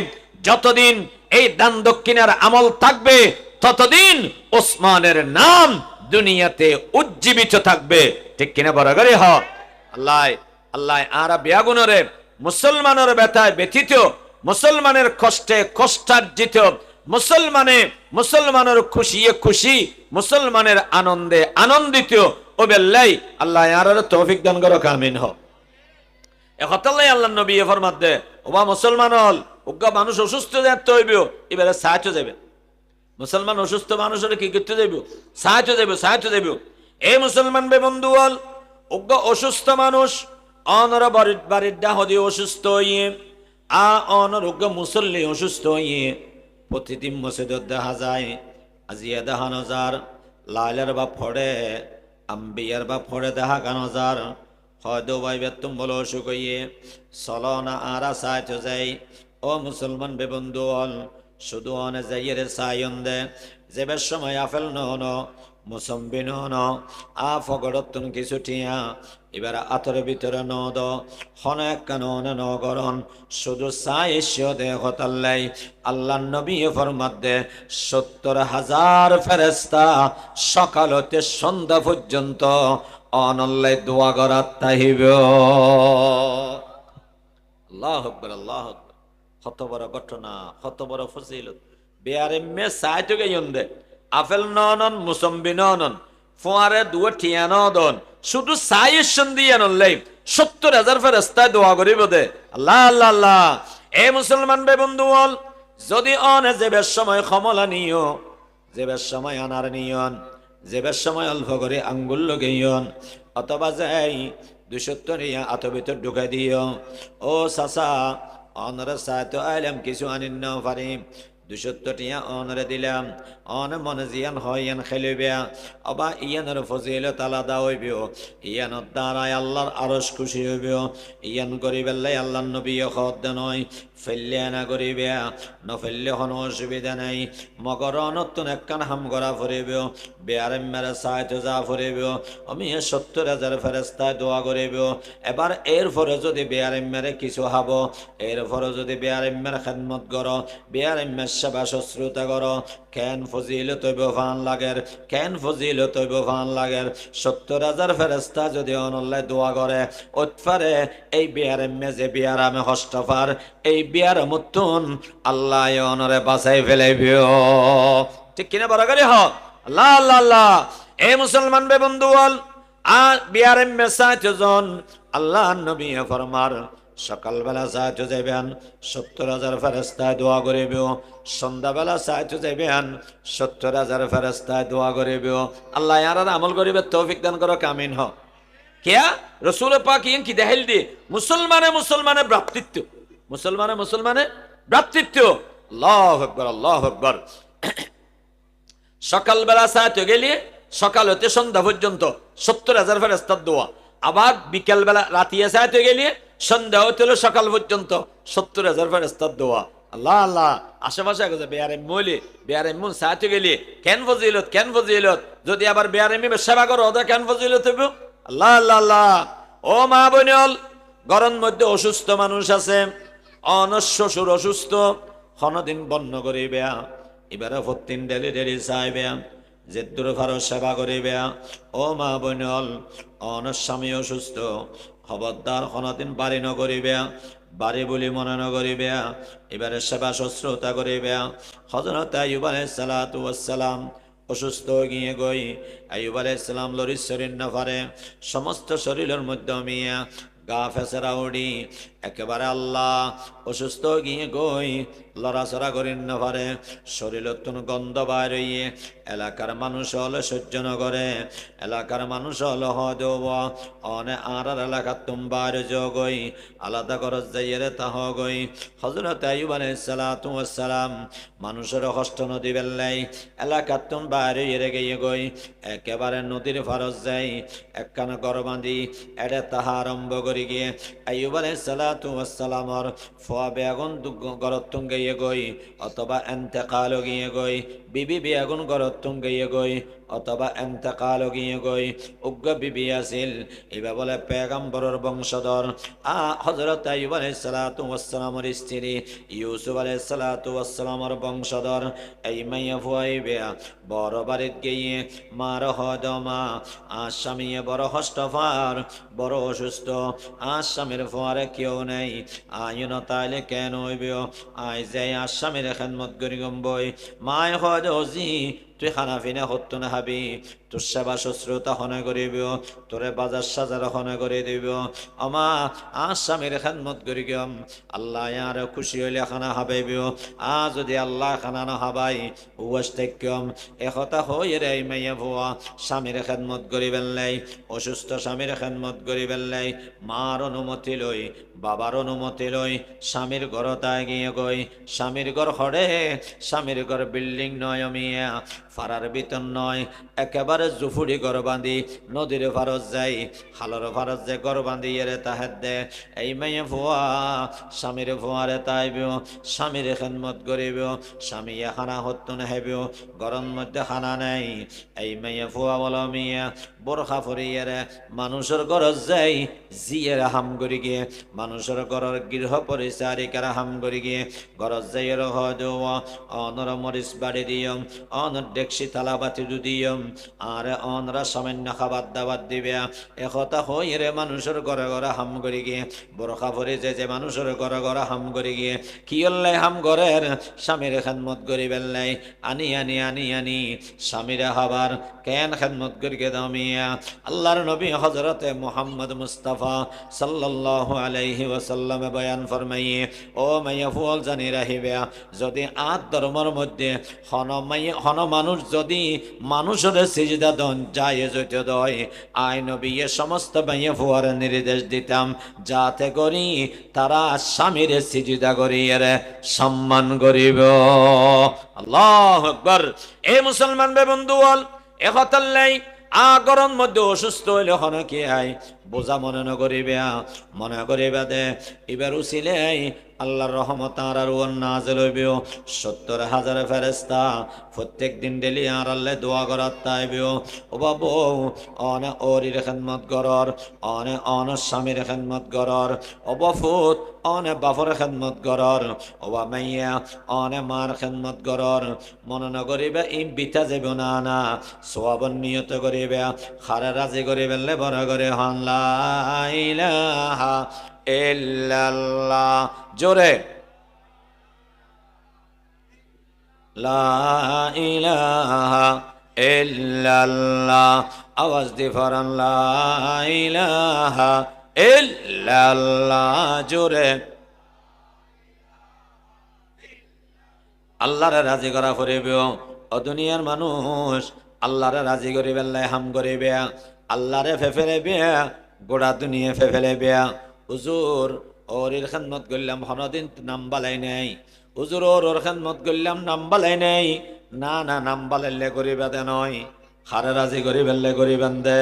যতদিন এই দান দক্ষিণার আমল থাকবে ততদিন ওসমানের নাম দুনিয়াতে উজ্জীবিত থাকবে ঠিক কিনা বরাবরই হ আল্লাহ আল্লাহ আরা বিয়াগুনরে মুসলমানের ব্যথায় ব্যথিত মুসলমানের কষ্টে কষ্টার্জিত মুসলমানের খুশিয়ে খুশি মুসলমানের আনন্দে আনন্দিত ও বেল্লাই আল্লাহ আরার তৌফিক দান করো আমিন হ একতাল্লাই আল্লাহ নবী ফরমাত দে ওবা মুসলমান হল উগ্গা মানুষ অসুস্থ যেতে হইবে এবারে সাহায্য যাবে মুসলমান অসুস্থ মানুষের কি করতে যাইব সাহায্য যাইব এই মুসলমান বে বন্ধু হল উগ্র অসুস্থ মানুষ অনর বাড়ির ডাহদি অসুস্থ হইয়ে অনর উগ্র মুসল্লি অসুস্থ হইয়ে প্রতিদিন মসজিদত দেখা যায় আজিয়া দেখা নজার লাইলার বা ফড়ে আম্বিয়ার বা ফড়ে দেখা গানজার হয়তো ভাইবে তুম বলো অসুখ হইয়ে চলো না আরা সাহায্য যাই ও মুসলমান বে বন্ধু হল শুধু অনে যাইয়ের সায়ন দে যেবার সময় আফেল নন মুসম্বি নন ফগড়তুন কিছু টিয়া এবার আতর ভিতরে নদ হন কান নগরণ শুধু সাইশ্য দে হতাল্লাই আল্লাহ নবী ফরমাত দে 70,000 ফেরেশতা সকাল হতে সন্ধ্যা পর্যন্ত অনল্লাই দোয়া করার তাহিব আল্লাহু আকবার আল্লাহু আকবার। কত বড় ঘটনা কত বড় ফজিলত বেয়ারে মে সাইতো গেয়ন্দে আফেল ননন মুসম্বি ননন ফোয়ারে দুয়া ঠিয়ানো দন শুধু সাইয়েশন দিয়ে নলাই 70,000 ফেরেশতা দোয়া করিব দে আল্লাহ আল্লাহ আল্লাহ। এ মুসলমান বে বন্ধু হল যদি অনে যেবার সময় ক্ষমলা নিও যেবার সময় আনার নিয়ন যেবার সময় অল্প করে আঙ্গুল লগেয়ন অথবা যাই 270 আত ভিতর ঢুকাই দিও ও সাসা অনরে সাথে আইলাম কিছু আনিন না পারি 270 টিয়া অনরে দিলাম অন মনে জিয়ান হইয়ান খেলিবে অবা ইয়ানের ফজিলত আলাদা হইবে ইয়ানের দ্বারাই আল্লাহর আরশ খুশি হইবে ইয়ান করিবেলাই আল্লাহর নবী খদ নয় ফেললে না করিবে নফেললে কোনো অসুবিধা নাই মগর নতুন একখান হাম করা ফুরিবে বেয়ারে মেরে সাহায্য যা ফুরিবে আমি 70,000 ফেরেশতায় দোয়া করিব। এবার এর পরে যদি বেয়ারে মেরে কিছু হব এর পরে যদি বেয়ারে মেরে খেদমত করো বেয়ারে মের সেবা শুশ্রূষা করো কেন ফজিলত হইব ফান লাগের কেন ফজিলত হইব ফান লাগের 70,000 ফেরেশতা যদি অনল্লাহ দোয়া করে উৎফারে এই বেয়ারে মে যে বেয়ারামে হস্তফার এই বিয়ার মতন আল্লাহ অনরে বাঁচাই ফেলাইবিও ঠিক কিনা বরাবরই হ আল্লাহ আল্লাহ আল্লাহ। এ মুসলমান বে বন্ধু বল আর বিয়ারে মেসাইত জন আল্লাহ নবী ফরমার সকালবেলা চাইতে যাইবেন 70,000 ফেরেশতায় দোয়া করিব, সন্ধ্যাবেলা চাইতে যাইবেন 70,000 ফেরেশতায় দোয়া করিব। আল্লাহ ইয়ার আমল করিবে তৌফিক দান করো, আমিন হ। কেয়া রসুল পাক ইন কি দেখাইল দি মুসলমানে মুসলমানে ভ্রাতৃত্ব, মুসলমানে মুসলমানে ভ্রাতৃত্ব। আল্লাহু আকবার, আল্লাহু আকবার। সকালবেলা চাইতে গেলে সকাল হতে সন্ধ্যা পর্যন্ত 70,000 ফেরেশতার দোয়া, আবার বিকেলবেলা রাতিয়া চাইতে গেলে সন্ধ্যা হতে হলো সকাল পর্যন্ত 70,000 ফেরেশতার দোয়া। আল্লাহ আল্লাহ। আশেপাশে গেছে বেয়ারেম মইলে বেয়ারেম মন চাইতে গেলে কেন ফজিলত, কেন ফজিলত। যদি আবার বেয়ারেমি সেবা করো ওদের কেন ফজিলত হবে। আল্লাহ আল্লাহ আল্লাহ। ও মা বোনেল, গরম মধ্যে অসুস্থ মানুষ আছে, শ্বশুর অসুস্থ, হনদিন বন্য করিবে, এবারে ফতিন ডেলি ডেলি চাইবে, যে দূর ভারত সেবা করিবে। ও মা বোনেল, স্বামী অসুস্থ, খবরদার হনদিন বাড়ি নকরিবে, বাড়ি বলি মনে নকরিবে, এবারে সেবা শুশ্রূষা করিবে। হযরত আইয়ুব আলাইহিস সালাতু ওয়াস সালাম অসুস্থ গিয়ে গই আইয়ুব আলাইহিস সালাম লরির শরীর না পারে, সমস্ত শরীরের মধ্যে মিয়া গা ফেসরা উড়ি একেবারে আল্লাহ অসুস্থ গিয়ে গই লড়াচড়া করেন না পারে, শরীরের গন্ধ বার হইয়ে এলাকার মানুষ হলে সহ্য ন করে, এলাকার মানুষ হলে হদেব অনে আর এলাকার বার গই আলাদা খরচ যাইয়ে তাহ গই। হযরত আইয়ুব আলাইহিস সালাতু ওয়াস সালাম মানুষের কষ্ট নদী বেল্লাই এলাকার বার হইয়ে গিয়ে গই একেবারে নদীর ফারস যাই একখানা গর বাঁধি এড়ে তাহা আরম্ভ করে গিয়ে আইয়ুব আলাইহিস সালাতু ওয়াস সালামর ফোয়া বেগুন গরতুন গিয়ে গই অথবা এন্তেকাল গিয়ে গই, বিবি বেগুন গরতুন গিয়ে গই অথবা এন্তেকাল গিয়ে গই। উগ্র বিবি আছিল এবার বলে পেগম্বরের বংশধর হযরত আইয়ুব আলাইহিস সালাতু ওয়াস সালামের স্ত্রী ইউসুফ আলাইহিস সালাতু ওয়াস সালামের বংশধর। এই মাইয়া ফুয়াইবে বড় বাড়িত গিয়ে মার হদমা আসামিয়ে বড় হস্তফার বড় অসুস্থ, আসামের ফোয়ারে কেউ নেই, আইন তাইলে কেন হইবে আই যাই আসামের খেদমত করি গম্বই। মায় হদ জি তুই খানা ফিনা হতো না হাবি, তোর সেবা শুশ্রূষা হনে করিব, তোরে বাজার সাজার হনে করে দিব। আমা আসামের খেদমত করি গম আল্লাহ আর খুশি হইলে খানা হাবাইব, যদি আল্লাহ খানা না হাবাই উয়াস থেকম একথা হই রে মাইয়া ভুয়া স্বামীর খেদমত করি বেললাই, অসুস্থ স্বামীর খেদমত করি বেললাই মার অনুমতি লই বাবার অনুমতি লই স্বামীর ঘরতায় গিয়ে গই। স্বামীর ঘর হরে, স্বামীর ঘর বিল্ডিং নয় মিয়া ফারার ভিতর নয়, একেবারে জুফুরি ঘর বাঁধি নদীর ফারস যাই খালর ফারস যে ঘর বাঁধি এরে তাহের দে। এই মেয়ে ফুয়া স্বামীর ফুয়ারে তাইব, স্বামীর খেদমত করিব, স্বামী খানা হত্যন হেব, গরম মধ্যে খানা নেই। এই মেয়ে ফুয়া বল মিয়া বোরখা ফরিয়েরে মানুষের ঘরত যাই জিয়ের হাম করি গিয়ে, মানুষের ঘরের গৃহ পরিচারিকার হাম করি গিয়ে ঘরত যাই রহ দেওয়া অনর মরিচ বাড়ি দিয়ম, অনর ডেকসি থালা বাতি দিয়ম, আর অনরা সামান্য খাবার দাবার দিবে। একথা হই রে মানুষের ঘরে ঘরে হাম করি গিয়ে বোরখা ফরি যে মানুষের ঘরে ঘরে হাম করি গিয়ে কি হল্লাই হাম ঘরের স্বামীর খেদমত করি বেললাই আনি আনি আনি আনি স্বামীরা হাবার কেন খেদমত করি গে দামিয়া। আল্লাহর নবী হযরতে মুহাম্মদ মুস্তাফা সাল্লাল্লাহু আলাইহি ওয়াসাল্লাম বয়ান ফরমাইয়ে ও মাইয়া ফুল জানি রাহিবে, যদি আত ধর্মের মধ্যে হন মানুষ যদি মানুষের সিজদা দন যায় যেতে দয় আই নবী এ সমস্ত মাইয়া ফুয়ার নির্দেশ দিতাম যাতে করি তারা স্বামীর সিজদা করি এর সম্মান করিব। আল্লাহু আকবার। এ মুসলমান বে বন্ধু বল একতাল্লাই আগরণ মধ্যে অসুস্থ হইলে হন কি আই বোঝা মনে নকরিবে, মনে করিবে দে এবার উচিলে আল্লাহর রহমত আর নাজিল হইবে। 70,000 ফেরেশতা প্রত্যেক দিন ডেলি আর আল্লাহ দোয়া করার তাইবে। ও বাবু অনে ওরির খেদমত করর, অনে স্বামীর খেদমত করর, ও বাফুত অনে বাফর খেদমত করর, ও বা মাইয়া অনে মার খেদমত করর। মনে নকরিবে ই বিতা যাব না না সোয়াবন নিয়ত করিবে খারে রাজি করিবে বড় করে হন লা ইলাহা ইল্লাল্লাহ জোরে লা ইলাহা ইল্লাল্লাহ আওয়াজ দি ফরান লা ইলাহা ইল্লাল্লাহ জোরে আল্লাহরে রাজি করা করিবে ও দুনিয়ার মানুষ আল্লাহরে রাজি করিবে আল্লাহ হাম করিবে আল্লাহরে ফেফেলেবে গোড়া দুনিয়া ফেফেলেবে হুজুর ওর খেদমত করলাম হনদিন নাম বালাই নাই হুজুর ওর খেদমত করলাম নাম বালাই নাই না না নাম বালাইলে করিবে দে নয় হারে রাজি করিবেলে করিবেন দে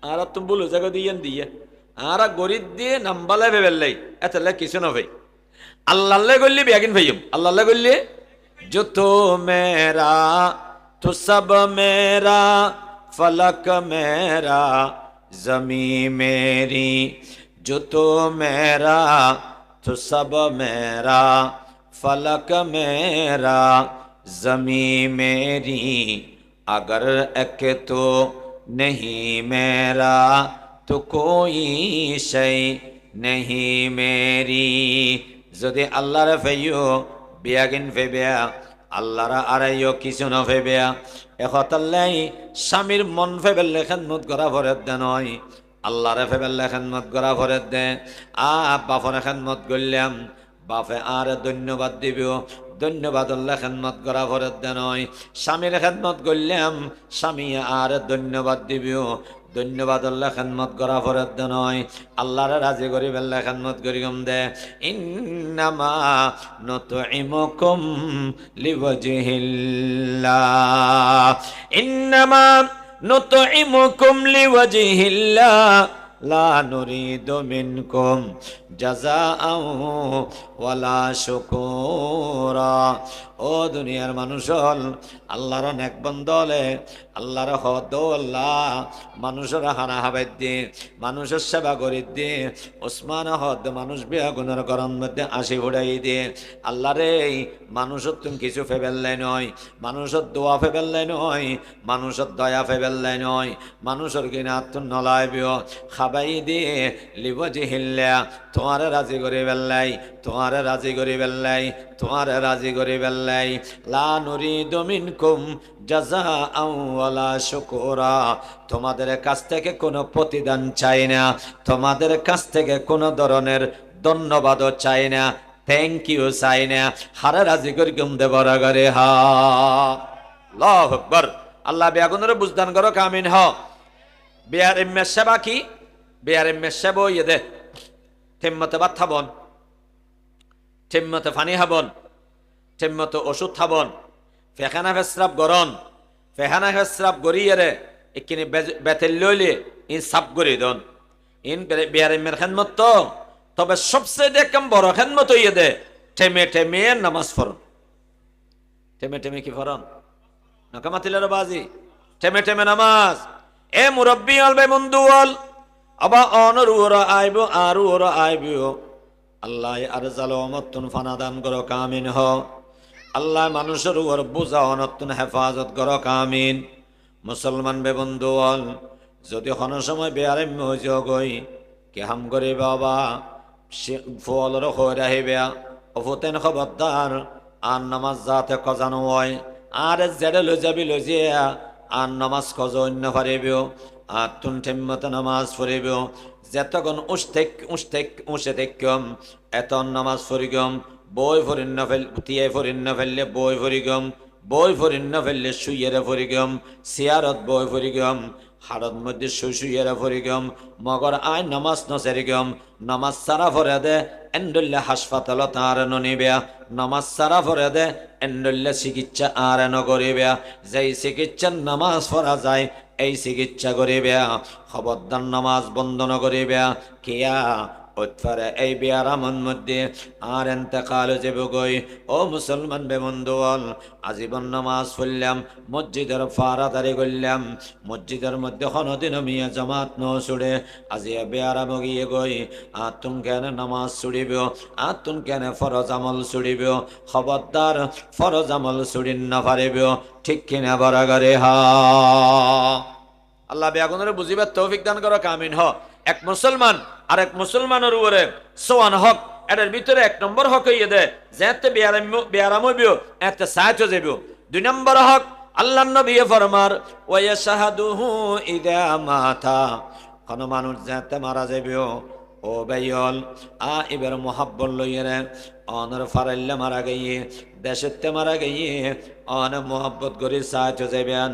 আর তুমি বলো জায়গা দিয়ে আর গরিব দিয়ে নাম বালাই ভেবেলাই এত কিছু না ভাই अल्लाह गोल्ली बेगिन भैयम अल्लाह गोल्ली जो तो मेरा तो सब मेरा फलक मेरा जमी मेरी जो तो मेरा तो सब मेरा फलक मेरा जमी मेरी अगर एक तो नहीं मेरा तो कोई शय नहीं मेरी যদি আল্লাহরে ফেইও বিয়াগিন ফেবেয়া আল্লাহরা আড়াইও কিছু না ফেবেয়া একতাল্লাই স্বামীর মন ফেবেলে খেদমত করা ভরে দে নয় আল্লাহরে ফেবেলে খেদমত করা ভরে দে বাপরে খেদমত করলাম বাপে আর ধন্যবাদ দিবিও ধন্যবাদ আল্লাহ খেদমত করা ভরে দে নয় স্বামীর খেদমত করলাম স্বামী আর ধন্যবাদ দিবিও ধন্যবাদ আল্লাহ খেদমত করা ফরত দে নয় আল্লাহরে রাজি করি আল্লাহ খেদমত করি গম দে ইন্নামা নুতইমুকুম লিওয়াজহিল্লাহ ইন্নামা নুতইমুকুম লিওয়াজহিল্লাহ লা নুরিদু মিনকুম জাযাআ ওয়ালা শুকুরা ও দুনিয়ার মানুষ হল আল্লাহর নেক বন্দলে আল্লাহর হদ আল্লাহ মানুষের হানা হাবাই দিয়ে মানুষের সেবা করি দিয়ে ওসমান হদ মানুষ বেগুনের গরম মধ্যে আসি উড়াই দিয়ে আল্লাহ রে মানুষের তুমি কিছু ফেবেল্লাই নয় মানুষের দোয়া ফেবেল্লাই নয় মানুষের দয়া ফেবেল্লাই নয় মানুষের কিনা তুন নলাইবিও খাবাই দিয়ে লিবজি হিল্লা তোমারে রাজি করে বেল্লাই তোমারে রাজি করে বেল্লাই তোমারে রাজি করে বেল্লাই লা নুরিদু মিনকুম জাযাআ ওয়ালা শুকুরা তোমাদের কাছ থেকে কোনো প্রতিদান চাই না তোমাদের কাছ থেকে কোনো ধরনের ধন্যবাদও চাই না থ্যাংক ইউ চাই না হারে রাজি করে কম দেবর করে হা আল্লাহু আকবার আল্লাহ বেগুনের বুঝদান করো কামিন হ বিয়ার এমএস সেবা কি বিয়ার এমএস সেবা ইয়ে ঠিকমতো ভাত খাবন ঠিকমতো পানি খাবন ঠিকমতো ওষুধ খাবন ফেখানা ফেসরাব গরন ফেখানা ফেসরাব গড়িয়ে এখানে বেতেল লইলে ইন সাপ গড়ি দন ইন বিয়ারের খেদমত তো তবে সবচেয়ে দেখম বড় খেদমত ইয়ে দে ঠেমে ঠেমে নামাজ ফরন ঠেমে ঠেমে কি ফরন নকামাতিলের বাজি ঠেমে ঠেমে নামাজ এ মুরব্বী অলবে বন্ধু অল আবা অনর ওরা আইব আর ওরা আইব আল্লাহ আর জালমতুন ফানাদান করো কামিন হ আল্লাহ মানুষের উপর বোঝা অনতুন হেফাজত করো কামিন মুসলমান বে বন্ধু অল যদি কোনো সময় বেয়ারে মজো গই কে হাম করে বাবা ফলর হয়ে রাহিবে অফতেন খবরদার আর নামাজ যাতে কজানো হয় আর জেডে লই যাবি লই যে আর নামাজ কজ অন্য পারিবেও আর তুন ঠেম্মতে নামাজ পড়িবেও যেতক্ষণ উঠে দেখম এত নামাজ পড়িগম বই ফরিন্ন ফেল তিয়াই ফরিন্ন ফেললে বই ফরিগম বই ফরিন্ন ফেললে শুইয়েরে ফরিগম সিয়ারত বই ফরিগম হাড়ত মধ্যে শুইয়েরে ফরিগম মগর আয় নামাজ নচেরিগম নামাজ সারা ফরে দে এন্ডল্লে হাসপাতালত আর ননিবে নামাজ সারা ফরে দে এন্ডল্লে চিকিৎসা আর নকরিবে যেই চিকিৎসার নামাজ পড়া যায় এই চিকিৎসা করিবে খবরদার নামাজ বন্ধ নকরিবে কিয়া উৎফারে এই বিয়ারামন মধ্যে আর এন্তেকাল যাবে গই ও মুসলমান বেবন্ধুল আজীবন নামাজ পড়লাম মসজিদের ফারাদারি করলাম মসজিদের মধ্যে কোনোদিন মিয়া জামাত ন ছুড়ে আজি বিয়ারাম গিয়ে গই আর তুম কেন নামাজ ছুড়িব আর তুম কেন ফরজ আমল ছুড়িব খবরদার ফরজ আমল ছুড়িন না পারিব ঠিক কিনা বরাগরে হা আল্লাহ বেগুনের বুঝিবার তৌফিক দান করো কামিন হ এক মুসলমান আর এক মুসলমানের উপরে সোয়ান হক এটার ভিতরে এক নম্বর হক হইয়ে দে যেতে বিয়ারাম হইবিও এতে সাহায্য যাইব দুই নম্বর হক আল্লাহ নবী ফরমার ওয়া শাহাদুহু ইদা মাতা কোনো মানুষ যাতে মারা যাবেও ও বেয়ল এবার মোহাব্বত লইয়ে অনর ফারাইল্লা মারা গিয়ে দেশেতে মারা গিয়ে অন মোহাব্বত করি সাহায্য যাবেন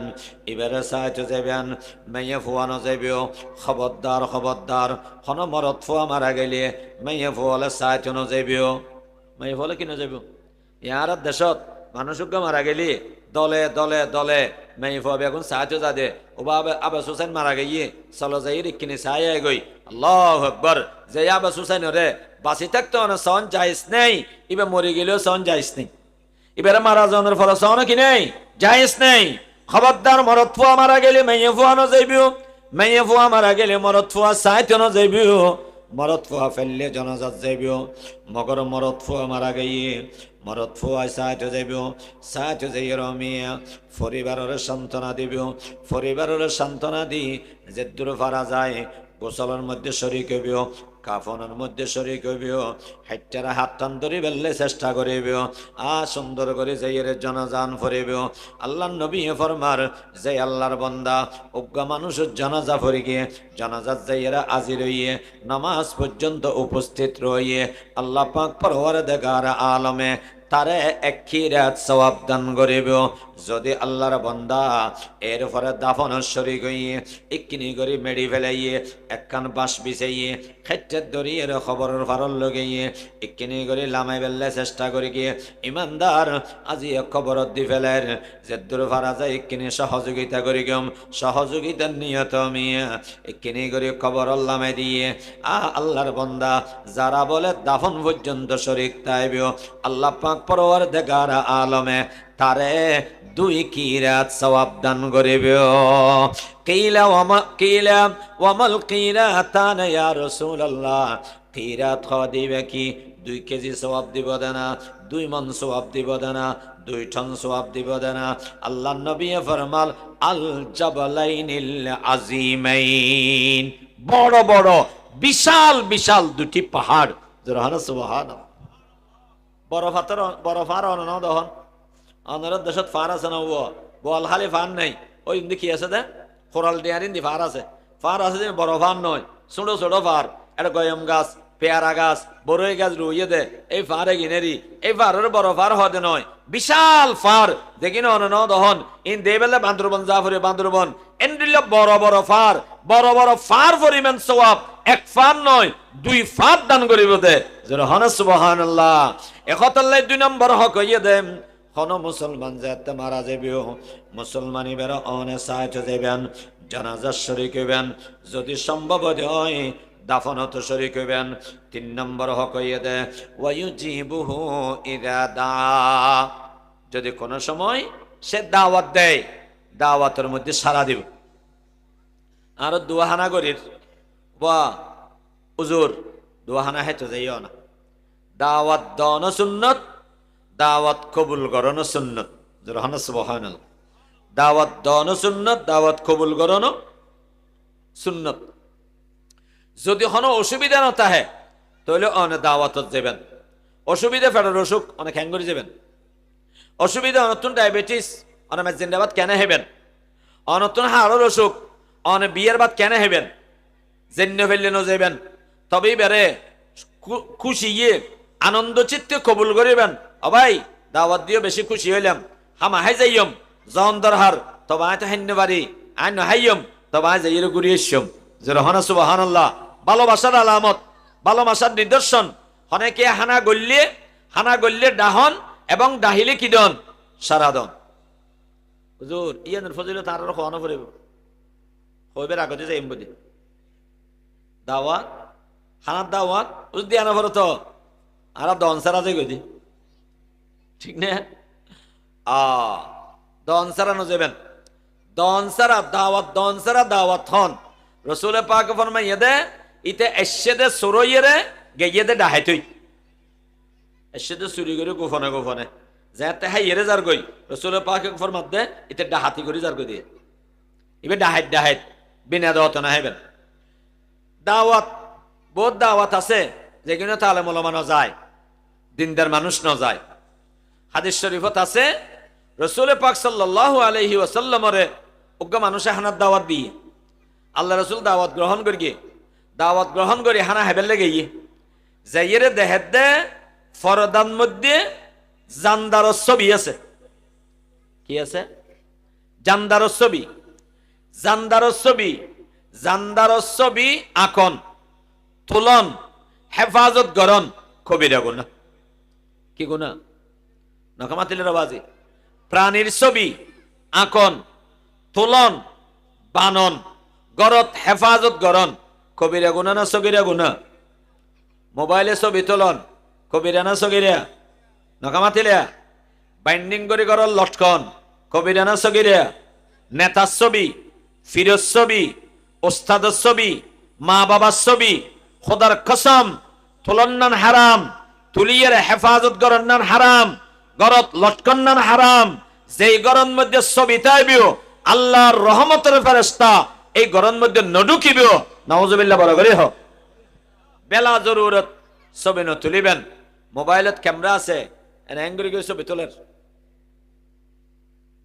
এবারে সাহায্য যাবেন মেয়ে ফুয়ানো যাবেও খবরদার খবরদার হন মরত ফুয়া মারা গেলে মেয়ে ফুয়ালে সাহায্য ন যাবেও মেয়ে ফুয়ালে কিনে যাবেও ইয়ার দেশত মানুষকে মারা গেলি দলে দলে দলে মেয়ে ফুয়া এখন সাহায্য যাদে ওবা আবাস হুসেন মারা গিয়ে চলো যাই রিক্কিনি সাহায্য গই আল্লাহু আকবার যে আবাস হুসেন রে বাঁচি থাকতো না সন যাইস নেই এবার মরে গেলেও সন যাইস নেই এবারে মারা যাওয়ার ফলে সন কি নেই যাইস নেই খবরদার মরত ফুয়া মারা গেলে মেয়ে ফুয়ানো যাইবিও মেয়ে ফুয়া মারা গেলে মরত ফুয়া সাহায্য ন যাইবিও মরত ফুয়া ফেললে জনাজাত যাইবিও মগর মরত ফুয়া মারা গিয়ে মরত ফুয়ায় সাহায্য যাইবিও সাহায্য যাই রমিয়া পরিবারের সান্ত্বনা দিবিও পরিবারের সান্ত্বনা দি যে দূর ফারা যায় গোসলের মধ্যে শরিক হইবিও কাফনের মধ্যে শরিক হইবিও হাইটারা হাত টান ধরে বেললে চেষ্টা করিবিও সুন্দর করে যাইয়ের জনাজান ফরিবিও আল্লাহ নবী ফরমার যে আল্লাহর বান্দা উগ্গা মানুষের জানাজা ফরি গিয়ে জানাজাত যাইয়েরা আজির হইয়ে নামাজ পর্যন্ত উপস্থিত রইয়ে আল্লাহ পাক পরওয়ারদিগার আলমে তারে একই রাত সওয়াব দান করিব যদি আল্লাহর বান্দা এরপরে দাফন শরীক হইয়ে ইকিনি করে মেডি ফেলাইয়ে একখান বাঁশ বিছাইয়ে খেটের দরিয়ে খবরের ফারল লগাইয়ে ইকিনি করে লামাই বেললে চেষ্টা করি গিয়ে ইমানদার আজি খবরত দি ফেলের যে দূর ফারা যায় ইকিনি সহযোগিতা করি গম সহযোগিতার নিয়ত মিয়া ইকিনি করে খবর লামাই দিয়ে আল্লাহর বান্দা যারা বলে দাফন পর্যন্ত শরীক তাইবিও আল্লাহ পাক পরওয়ারদিগার আলমে তারে দুই কিরাত সওয়াব দান করিবে কিলা ওয়ামাল কিরাতান ইয়া রাসূলুল্লাহ কিরাত দিবে কি 2 কেজি সওয়াব দিব দেনা 2 মন সওয়াব দিব দেনা 2 টন সওয়াব দিব দেনা আল্লাহ নবী ফরমাল আল জাবালাইনিল আযীমাইন বড় বড় বিশাল বিশাল দুটি পাহাড় জোরহানা সুবহানাল্লাহ বড় ফার অনন দহন অনর দেশত ফার আছে না বল খালি ফার নাই ওই দেখি আছে দে খোরাল ডিয়ারিন দি ফার আছে যে বড় ফার নয় ছোট ছোট ফার এটা গয়ম গাছ পেয়ারা গাছ বড়ই গাছ রুইয়ে দে এই ফারে গিনেরি এই ফারের বড় ফার হতে নয় বিশাল ফার দেখি না অনন দহন ইন দেবেলে বান্দরবন জাফরে বান্দরবন এন্ডিল বড় বড় ফার পরিমাণ সওয়াব এক ফার নয় 2 ফার দান করিব দে জোরহানা সুবহানাল্লাহ একতাল্লাই 2 নম্বর হক হইয়ে দেন হন মুসলমান যাতে মারা যাবেও মুসলমানি বেরা অনে সাহায্য দেবেন জানাজা শরীক হইবেন যদি সম্ভব হয় দাফনত শরীক হইবেন 3 নম্বর হক হইয়ে দে ওয়ায়ুজিবুহু ইযা দা যদি কোন সময় সে দাওয়াত দেয় দাওয়াতের মধ্যে সাড়া দিব আর দুয়াহানা করির বা হুজুর দুয়াহানা হেতো যাইও না দাওয়াত দন সুন্নত দাওয়াত কবুল করন সুন্নত জোরহানা সুবহানাল্লাহ দাওয়াত দন সুন্নত দাওয়াত কবুল করন সুন্নত যদি হন অসুবিধা না তাহে তাহলে অনে দাওয়াতত যাবেন অসুবিধা ফেরার অসুখ অনেক হ্যাঙ্গরি যাবেন অসুবিধা অনতুন ডায়াবেটিস অনেক জিন্দাবাদ কেন হেবেন অনতুন হাড়ের অসুখ অনে বিয়ের বাদ কেন হেবেন জেন্য ফেললে ন যাবেন তবেই বেড়ে খুশি গিয়ে আনন্দ চিত্তে কবুল করিবেন ভাই দাওয়াত দিও বেশি খুশি হইলাম হামা হাই যাইম জন দরহার তবে আয় তো হাইন্য বাড়ি আয় হাইম তবে আয় যাইয়ের ঘুরিয়ে এসম জোরহানা সুবহানাল্লাহ ভালোবাসার আলামত ভালোবাসার নিদর্শন অনেকে হানা গল্লে ডাহন এবং ডাহিলে কি দন সারা দন হুজুর ইয়ানের ফজিলত আর খাওয়ানো পড়িব হইবের আগতে যাইম বলি দাওয়াত হানার দাওয়াত বুঝদি আনা পড়ো তো আর দন সারা যাই গদি ঠিক না দন সারা ন যাবেন দন সারা দাওয়াত হন রসুলে পাক ফরমাইয়ে দে ইতে এসেদে সরইয়ে গেয়ে দে ডাহাই তুই এসেদে চুরি করে গোপনে যাতে হাইয়েরে যার গই রসুলে পাক ফরমাত দে ইতে ডাহাতি করে যার গই দিয়ে ইবে ডাহাইত বিনা দাওয়াত না হইবেন দাওয়াত বহুত দাওয়াত আছে যেগুলো তালে মোলামা ন যায় দিনদার মানুষ ন যায় হাদিস শরীফত আছে রসুল পাক সাল্লাল্লাহু আলাইহি ওয়াসাল্লামরে উগ্র মানুষে হানার দাওয়াত দিয়ে আল্লাহ রসুল দাওয়াত গ্রহণ করি হানা হেবেল লেগে যাইয়ের দেহের দে ফরদান মধ্যে জান্দারর ছবি আছে। কি আছে? জান্দারর ছবি। জান্দারর ছবি আকন তুলন হেফাজত গরন কবিরা গুনাহ। কি গুনাহ? নখামাতিলের বাজি। প্রাণীর ছবি আকন তুলন বানন গরত হেফাজত গরন কবিরা গুনাহ না সগিরা গুনাহ? মোবাইলে ছবি তোলন কবিরা না সগিরা? নখামাতিলিয়া বাইন্ডিং করে গরল লটকন কবিরা না সগিরা? নেতার ছবি, ফিরোজ ছবি, ওস্তাদের ছবি, মা বাবার ছবি খোদার কসম তুলন্নান হারাম, তুলিয়ের হেফাজত গরন্নান হারাম, গরত লটকন্নান হারাম। যেই গরন মধ্যে ছবি তাইবিও আল্লাহর রহমতের ফেরেশতা এই গরন মধ্যে নডুকিবিও নাউজুবিল্লাহ বড় করে হ। বেলা জরুরত ছবি ন তুলিবেন। মোবাইলত ক্যামেরা আছে এনে এঙ্গুরি করে ছবি তোলের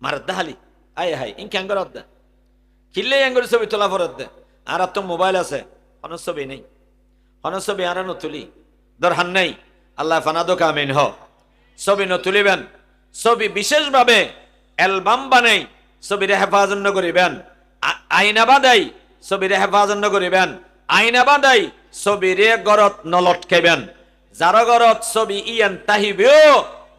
মারদাহালি আয় হাই ইন ক্যাঙ্গরত দে কিল্লে এঙ্গুরি ছবি তোলা ফরত দে। আর তো মোবাইল আছে কোনো ছবি নেই, কোনো ছবি আর ন তুলি দরহান নেই। আল্লাহ ফানাদো কামিন হ। ছবি ন তুলিবেন। ছবি বিশেষভাবে অ্যালবাম বানাই ছবিরে হেফাজত ন করিবেন। আইনা বাদাই ছবিরে হেফাজত ন করিবেন। আইনা বাদাই ছবিরে গরত নলটকাইবেন। যার গরত ছবি ইয়ান তাহিবিও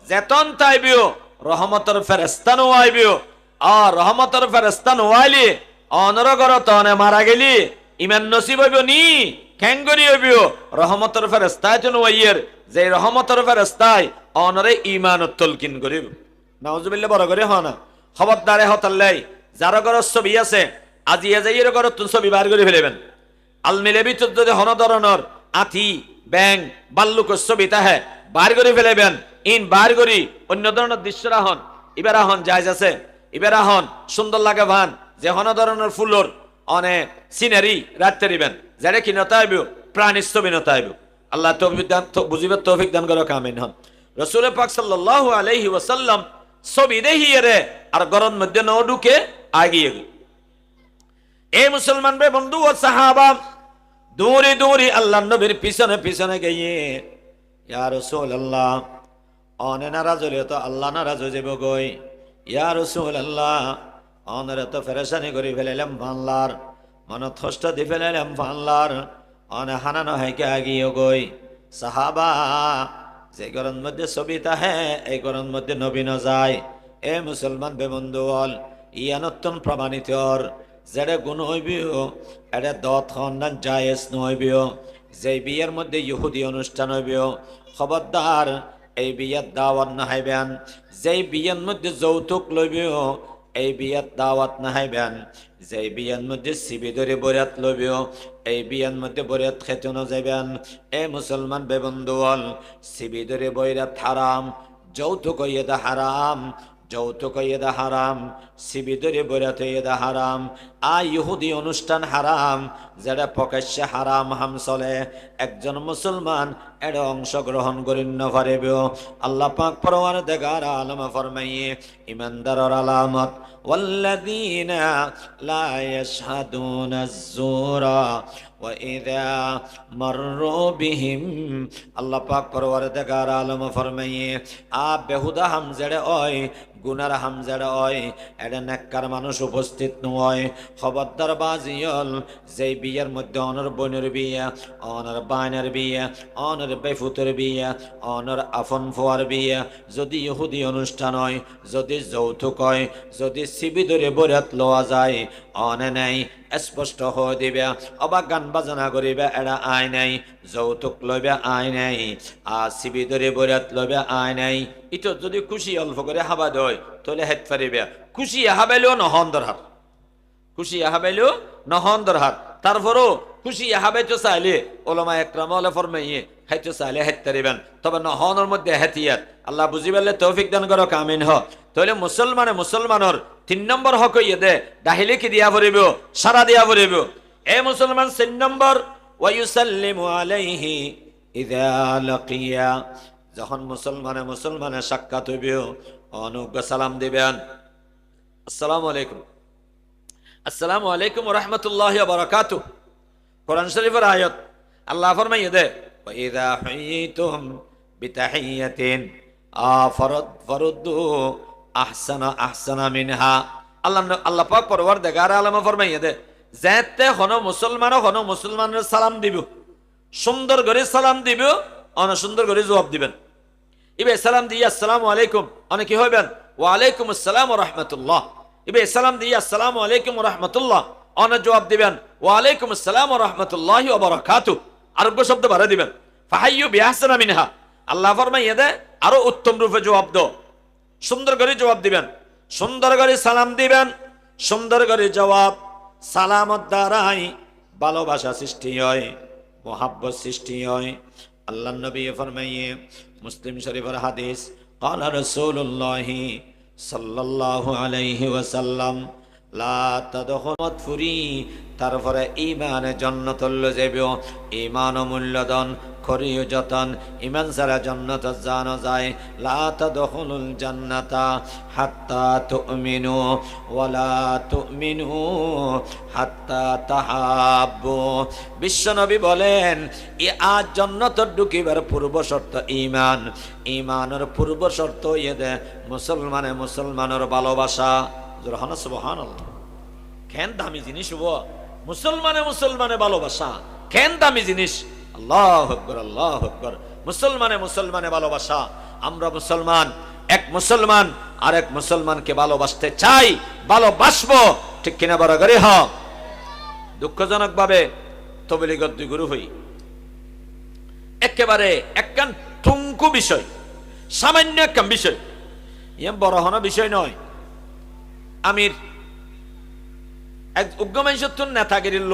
যেতন তাইবিও রহমতের ফেরেশতা নওয়াইবিও। আর রহমতের ফেরেশতা নওয়াইলি অনর গরত অনে মারা গেলি ইমান নসিব হইব নি খেঙ্গরি হইবিও রহমতের ফেরেশতায় তো নওয়াইয়ের যে রহমতের ফেরেশতায় অনরে ঈমানত তলকিন করিব। নাউজুবিল্লাহ বড় করে হনা। খবরদারে হতাল্লাই যার গরত ছবি আছে আজিয়া যাইয়ের গরত ছবি বার করে ফেলেবেন। আলমিলে ভিতর যদি হন ধরনের আথি ব্যাং বাল্লুকের ছবি তাহে বার করে ফেলেবেন। ইন বার করি অন্য ধরনের দৃশ্যরা হন ইবেরা হন জায়জ আছে। ইবেরা হন সুন্দর লাগে ভান যে হন ধরনের ফুলর অনেক সিনারি রাখতে দিবেন যারা কি নতাইব প্রাণীর ছবি নতাইব। আল্লাহ তৌফিক দান বুঝিবার তৌফিক দান করে কামিন হন। রাসূল পাক সাল্লাল্লাহু আলাইহি ওয়াসাল্লাম ছবি দেখিয়ে রে আর গরম মধ্যে ন ঢুকে আগিয়ে এই মুসলমান বে বন্ধু ও সাহাবা দূরে দূরে আল্লাহ নবীর পিছনে পিছনে গিয়ে ইয়া রাসূলুল্লাহ অনে নারাজ হলে তো আল্লাহ নারাজ হয়ে যাব গই। ইয়া রাসূলুল্লাহ অনরে তো ফেরেশানি করে ফেলাইলাম ভানলার মনত কষ্ট দি ফেলাইলাম ভানলার অনে হানানো হাইকে আগিয়ে গই। সাহাবা যে গরম মধ্যে ছবি তাহে এই গরম মধ্যে নবী ন যায়। এ মুসলমান বে বন্ধু হল ইয়ানতন প্রমাণিত যেটা গুণ হইবিও এটা দত খন্ডান জায়েজ নহইবিও। যে বিয়ের মধ্যে ইহুদি অনুষ্ঠান হইবিও খবরদার এই বিয়ের দাওয়াত নাহাইবেন। যেই বিয়ের মধ্যে যৌতুক লইবিও এই বিয়ের দাওয়াত নাহাইবেন। যেই বিয়ের মধ্যে সিবি ধরে বরাত লইবিও এই বিয়ের মধ্যে বরাত খেতে ন যাইবেন। এ মুসলমান বেবন্ধু হল সিবি ধরে বৈরাত হারাম, যৌতুক ইয়েদা হারাম, যৌতুক ইয়েদা হারাম, সিবি ধরে বরাত ইয়েদা হারাম। ইহুদি অনুষ্ঠান হারাম যেটা প্রকাশ্যে হারাম হাম চলে একজন মুসলমান এটা অংশগ্রহণ করেন না পারিব। আল্লাহ পাক পরওয়ারদিগার আলম ফরমাইয়ে ইমানদারের আলামত ওয়াল্লাযীনা লা ইয়াশহাদুনা আয-যুরা ওয়া ইযা মাররু বিহিম। আল্লাহ পাক পরওয়ারদিগার আলম ফরমাইয়ে বেহুদা হাম যেটা হয় গুনার হাম যেটা হয় এটা নেককার মানুষ উপস্থিত নয়। খবরদার বাজিয়ল যেই বিয়ের মধ্যে অনর বোনের বিয়ে, অনর বাইনের বিয়ে, অনর বেফুতের বিয়ে, অনর আফন ফোয়ার বিয়ে যদি ইহুদি অনুষ্ঠান হয়, যদি যৌতুক হয়, যদি সিবি ধরে বরাত লওয়া যায় অনে নাই স্পষ্ট হয়ে দিবে। অবা গান বাজনা করিবে এটা আয় নাই, যৌতুক লইবে আয় নাই, আর সিবি ধরে বরাত লইবে আয় নাই। ইটো যদি খুশি অল্প করে হাবা দেয় তাহলে হেত পারিবে। খুশি হাবাইলেও নহন দরহার, খুশি হাবাইলেও নহন দরহার। তারপরও খুশি হাবাইতে চাইলে ওলামা একরাম হলে ফরমাইয়ে খাইতে চাইলে হেত পারিবেন। তবে নহনের মধ্যে হেতিয়াত আল্লাহ বুঝি পারলে তৌফিক দান করো কামিন হ। তাহলে মুসলমানের 3 নম্বর হক ইয়ে দে ডাহিলে কি দিয়া পড়িব সারা দিয়া পড়িব। এ মুসলমান 3 নম্বর ওয়ায়ুসাল্লিমু আলাইহি ইযা লাকিয়া। যখন মুসলমানে সাক্ষাৎ হইবে অনুগ্রহ সালাম দিবেন আসসালামু আলাইকুম। আসসালামু আলাইকুম ওয়া রাহমাতুল্লাহি ওয়া বারাকাতুহু। কোরআন শরীফের আয়াত, আল্লাহ ফরমাইয়ে দে ওয়া ইযা হুয়িতুম বিতাহিয়াতিন ফারুদ্দু আহসানা মিনহা। আল্লাহ পাক পরওয়ারদিগার আলম ফরমাইয়ে দে যেতে হনো মুসলমানের সালাম দিব, সুন্দর করে সালাম দিব, অনসুন্দর করে জবাব দিবেন। ইবে সালাম দিয়ে আসসালামু আলাইকুম, অনেক কি হইবেন ওয়া আলাইকুম আসসালাম ওয়া রাহমাতুল্লাহ। ইবে সালাম দিয়ে আসসালামু আলাইকুম ওয়া রাহমাতুল্লাহ, অনেক জবাব দিবেন ওয়া আলাইকুম আসসালাম ওয়া রাহমাতুল্লাহি ওয়া বারাকাতুহু। আরোগ্য শব্দ বাড়া দিবেন ফাহাইয়ু বিআহসানা মিনহা। আল্লাহ ফরমাইয়ে দে আরো উত্তম রূপে জবাব দাও, সুন্দর করে জবাব দিবেন, সুন্দর করে সালাম দিবেন, সুন্দর করে জবাব। সালামত দ্বারাই ভালোবাসা সৃষ্টি হয়, মোহাব্বত সৃষ্টি হয়। আল্লাহ নবী ফরমাইয়ে মুসলিম শরীফের হাদিস, ক্বালা রাসূলুল্লাহি সাল্লাল্লাহু আলাইহি ওয়াসাল্লাম লা তাদখুলত ফুরি। তারপরে ইমানে জান্নাতুল যাইব, ইমান মূল্যদান করিও যতন, ইমান ছাড়া জান্নাত জানো যায়। লা তাদখুলুল জান্নাতা হাত্তা তুমিনু ওয়ালা তুমিনু হাত্তা তাহাব্বু। বিশ্বনবী বলেন এ আজ জান্নাত ঢুকিবার পূর্ব শর্ত ইমান, ইমানের পূর্ব শর্ত ইয়ে মুসলমানের ভালোবাসা। সুবহানাল্লাহ। কেন দামি জিনিস মুসলমানে ভালোবাসা, কেন দামি জিনিস। আল্লাহু আকবার, আল্লাহু আকবার। মুসলমানে ভালোবাসা। আমরা মুসলমান, এক মুসলমান আরেক মুসলমানকে ভালোবাসতে চাই, ভালোবাসবো, ঠিক কিনা বড় করে হ। দুঃখজনক ভাবে তবলিগত দুই গুরু হই, একেবারে একখান টুঙ্কু বিষয়, সামান্য একখান বিষয়, ইয়ে বড় হন বিষয় নয়। আমির এক উগ্রমাইশত্তর নেতাগিরির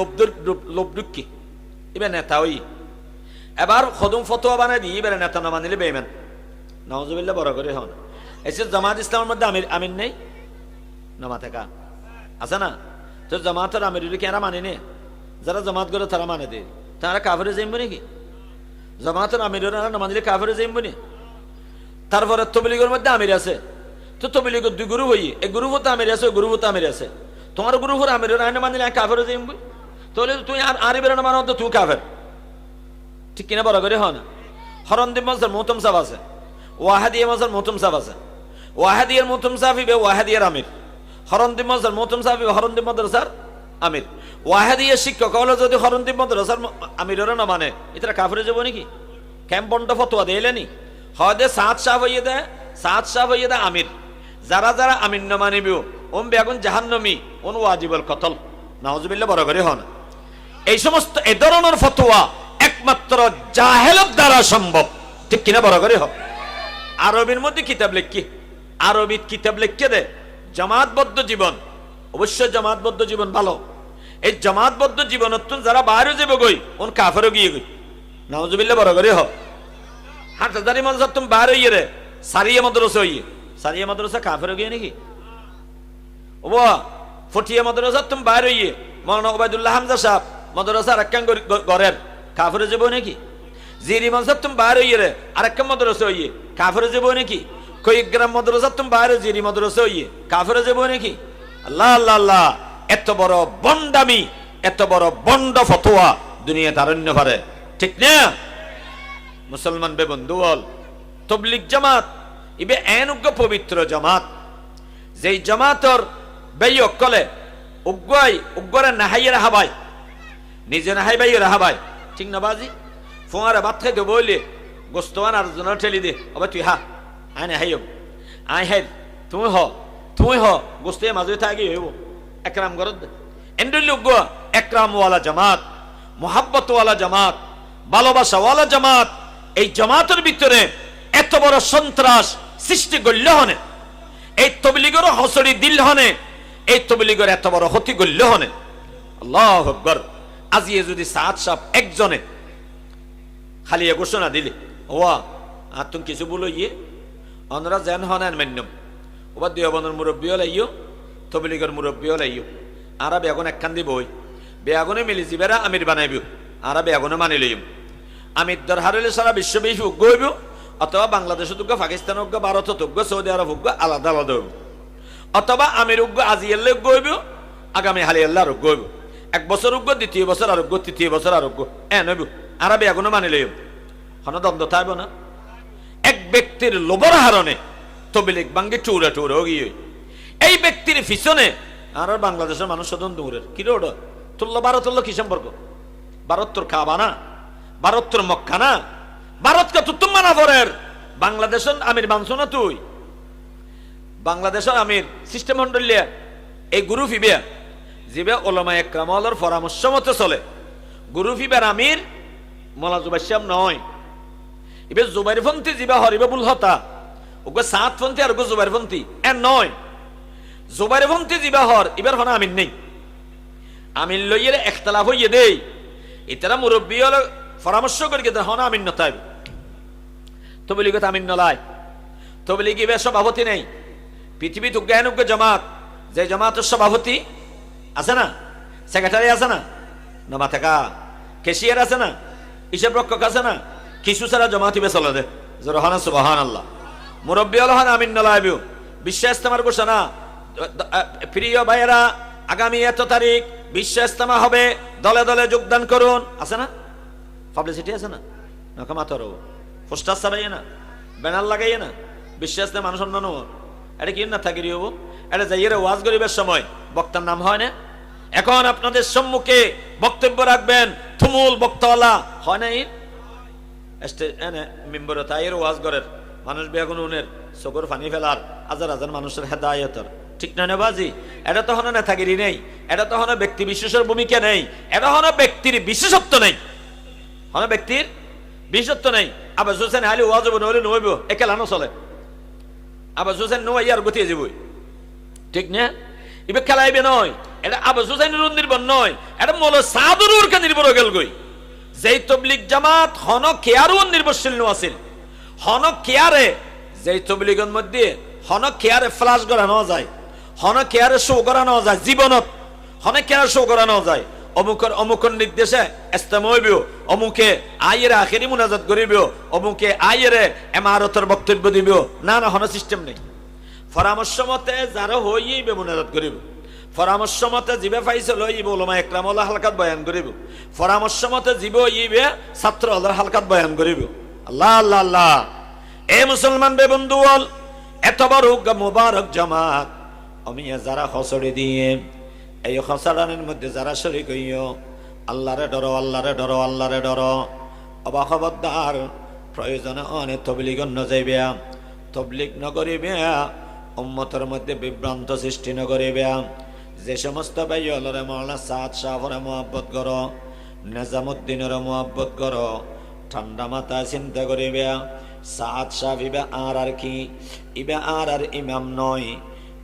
লোভদুঃখী, এবার নেতা ওই এবার খদুম ফতোয়া বানাই দিই, এবারে নেতা না মানিলে বেইমান। নাউজুবিল্লাহ বড় করে হন। এসে জামাত ইসলামের মধ্যে আমির নেই, নামা থাকা আছে না? তো জামাতের আমির কি এরা মানে নে? যারা জামাত করে তারা মানে দেয়, তারা কাফেরে যাইব নাকি? জামাতের আমির না মানিলে কাফেরে যাইব নি? তারপরে তবলিগের মধ্যে আমির আছে, তো তবলিগের দুই গুরু হই, এক গুরু হতে আমির আছে, গুরু হতে আমির আছে। তোমার গুরু হর আমির না মানিলে কাফেরে যাইব, তাহলে তুই আর বের না মানো তো তুই কাফের, ঠিক কিনা বড় করে হন। হরন্দিম মজহার মুহতম সাহেব আছে, ওয়াহাদিয়া মজহার মুহতম সাহেব আছে। ওয়াহাদিয়ার মুহতম সাহেব ওয়াহাদিয়ার আমির, হরন্দিম মজহার মুহতম সাহেব হরন্দিম মাদ্রাসার আমির। ওয়াহাদিয়ার শিক্ষক হলো যদি হরন্দিম মাদ্রাসার আমিরের না মানে, এটা কাফেরে যাব নাকি? ক্যাম্প বন্ড ফতোয়া দিলেনি হদে সাত সাহেব হইয়ে দেয়, সাত সাহেব হইয়ে দেয় আমির। যারা আমির না মানিব ওম বেগুন জাহান্নামী, ওন ওয়াজিবুল কতল। নাউজুবিল্লাহ বড় করে হন। এই সমস্ত এ ধরনের ফতোয়া একমাত্র জাহেলত দ্বারা সম্ভব, ঠিক কিনা বড় করে হোক। আরবির মধ্যে কিতাব লিখি, আরবি কিতাব লিখে দে জামাতবদ্ধ জীবন। অবশ্যই জামাতবদ্ধ জীবন ভালো। এই জামাতবদ্ধ জীবন যারা বাইরে যাবে গই ওন কাফেরও গিয়ে গই। নাউজুবিল্লাহ বড় করে হোক। হাটদারি মজহাব তুমি বাইরে ইয়ে রে সারিয়া মাদ্রাসা হইয়ে, সারিয়া মাদ্রাসা কাফেরও গিয়ে নাকি? ও ফটিয়া মাদ্রাসা তুমি বাইরে ইয়ে মৌলানা ওবায়দুল্লাহ হামজা সাহেব মাদ্রাসা আরেকখান গড়ের কাফেরে যাব নাকি? জিরি মজহাব তুমি বাইরে ইয়ে রে আরেকখান মাদ্রাসা হইয়ে কাফেরে যাব নাকি? কয়েকগ্রাম মাদ্রাসা তুমি বাইরে জিরি মাদ্রাসা হইয়ে কাফেরে যাব নাকি? আল্লাহ আল্লাহ আল্লাহ, এত বড় বন্ডামি, এত বড় বন্ড ফতোয়া দুনিয়া তারণ্য পারে, ঠিক না? মুসলমান বে বন্ধু বল, তবলিগ জামাত ইবে এন উগ্র পবিত্র জামাত, যেই জামাতর বেই অকলে উগ্রে নাহাইয়ে রাহাবাই, নিজে নাহাই বাইয়ে রাহাবাই, ঠিক না বাজি? ফোঁয়ারে ভাত খাইতে বইলে গোস্তওয়ান আর জনের ঠেলি দে, আবার তুই হা আয় না হাইব আয় হাই তুই হ গোস্তে মাঝে থাকি হইব একরাম করত দে। এন্ডলি উগ্র একরামওয়ালা জামাত, মোহাব্বতওয়ালা জামাত, ভালোবাসাওয়ালা জামাত। এই জামাতের ভিতরে এত বড় সন্ত্রাস সৃষ্টি গল্য হনে, এই তবলিগের হসড়ি দিল হনে, এই তবলিগের এত বড় ক্ষতি গল্য হনে। আল্লাহু আকবার। আজিয়ে যদি সাত সাপ একজনে খালি ঘোষণা দিলে ওয়া আর তুমি কিছু বলো ইয়ে অনরা যেন হন মান্যম ওবা দেওবনের মুরব্বীও লাইও, তবলিগের মুরব্বীও লাইও। আরা বেগুন একখান দিব ওই বেগুনে মিলি যাবেরা আমির বানাইব, আরা বেগুনে মানি লইম। আমির দর হারলে সারা বিশ্বব্যাপী উগ্র হইব, অথবা বাংলাদেশ উগ্র, পাকিস্তান উগ্র, ভারত উগ্র, সৌদি আরব উগ্র, আলাদা আলাদা হইব। অথবা আমির উগ্র আজিয়ালে উগ্র হইব, আগামী হালি আল্লাহ আরোগ্য হইব, 1 বছর আরোগ্য, 2য় বছর আরোগ্য, 3য় বছর আরোগ্য, নইব আরবি এখনো মানে লইব, কোনো দ্বন্দ্ব থাকব না। এক ব্যক্তির লোভর হারণে তবলিগ বাঙ্গি চৌরা টৌরা গিয়ে এই ব্যক্তির পিছনে আর বাংলাদেশের মানুষ সদন দৌড়ের কি রে ওটা তুললো, ভারত তুললো কি সম্পর্ক? ভারত তোর খাবা না, ভারত তোর মক্কা না, ভারতকে তুতুম মানা পরের বাংলাদেশের আমির মানছো না তুই? বাংলাদেশের আমির সিস্টেম মন্ডলিয়া এই গুরু ফিবিয়া জিবে ওলামা একরামলের পরামর্শ মতো চলে। গুরু ফিবার আমির মোলা জুবাইশ্যাম নয়, এবার জুবাইরপন্থী জিবা হরিবে বুল হতা ওকে সাতপন্থী আর ওকে জুবাইরপন্থী এর নয়। জুবাইরপন্থী জিবা হর এবার হনা আমির নেই, আমির লইয়ের একতলাফ হইয়ে দেই এটারা মুরব্বী হল পরামর্শ করে গেতে হনা আমিন নতাইব। তবলিগত আমিন নলায়, তবলিগি সভাপতি নেই, পৃথিবী তুজ্ঞানুজ্ঞ জামাত, যে জামাতের সভাপতি আছে না, সেক্রেটারি আছে না, নমা থাকা কেশিয়ার আছে না, হিসাব রক্ষক আছে না, কিছু ছাড়া জমাত ইবে চলে দে জরহানা সুবহানাল্লাহ। মুরব্বী হল হন আমিন নলাইব। বিশ্ব ইস্তেমার ঘোষণা, প্রিয় ভাইয়েরা আগামী এত তারিখ বিশ্ব ইস্তেমা হবে, দলে দলে যোগদান করুন, আছে না, পাবলিসিটি আছে না, নকমাতর পোস্টার ছাড়াইয়ে না, ব্যানার লাগাইয়ে না, বিশ্ব ইস্তেমা মানুষ অন্যান্য এটা কি না থাকি হবো, এটা যাইয়ে ওয়াজ গরিবের সময় বক্তার নাম হয় না। এখন আপনাদের সম্মুখে বক্তব্য রাখবেন তুমুল বক্তাওয়ালা হয় না, মেম্বর তাইয়ের ওয়াজ গরের মানুষ বেগুন উনের চোখের পানি ফেলার হাজার হাজার মানুষের হেদায়তর, ঠিক না বাজি? এটা তো হন নেতাগিরি নেই, এটা তো হন ব্যক্তি বিশেষের ভূমিকা নেই, এটা হন ব্যক্তির বিশেষত্ব নেই, হন ব্যক্তির বিশেষত্ব নেই। আবার হোসেন আলী ওয়াজ হবো নহলে নইব একেলানো চলে, আবার হোসেন নয় আর গতিয়ে যাবই, ঠিক না? এবার খেলাইবে নয়, এটা আবার হোসেনের নির্ভর নয়, এটা মল সাদুর কে নির্ভর গেল গই। যেই তবলিগ জামাত হন কেয়ারও নির্ভরশীল আছিল, হন কেয়ারে যেই তবলিগের মধ্যে হন কেয়ারে ফ্লাশ করানো যায়, হন কেয়ারে শো করানো যায়, জীবনত হন কেয়ারে শো করানো যায়, অমুকের অমুকের নির্দেশে ইস্তেমা হইব, অমুকে আইয়ের আখেরি মুনাজাত করিব, অমুকে আইয়ের ইমারতের বক্তব্য দিব, না না হন সিস্টেম নেই। পরামর্শ মতে যারা হইবে মুনাজাত করিব, পরামর্শ মতে জিবে ফাইসল হইব ওলামা একরাম আল্লাহ হালকাত বয়ান করিব, পরামর্শ মতে জিবে হইবে ছাত্র আল্লাহ হালকাত বয়ান করিব। আল্লাহ আল্লাহ আল্লাহ। এ মুসলমান বে বন্ধু বল, এত বড় মুবারক জামাত আমি যারা খসড়ি দিয়ে এই খসড়ানের মধ্যে যারা শরীক হইও, আল্লাহরে ডরো, আল্লাহরে ডরো, আল্লাহরে ডরো। অবা খবরদার প্রয়োজনে অনেক তবলিগ ন যাইবে, তবলিগ নকরিবে, উম্মতের মধ্যে বিভ্রান্ত সৃষ্টি নকরিবে। যে সমস্ত ভাই হলরে মৌলানা সাদ শাহরে মোহাব্বত করো, নিজামুদ্দিনের মোহাব্বত করো, ঠান্ডা মাথা চিন্তা করিবে সাদ শাহ ইবে আর কি, ইবে আর ইমাম নয়,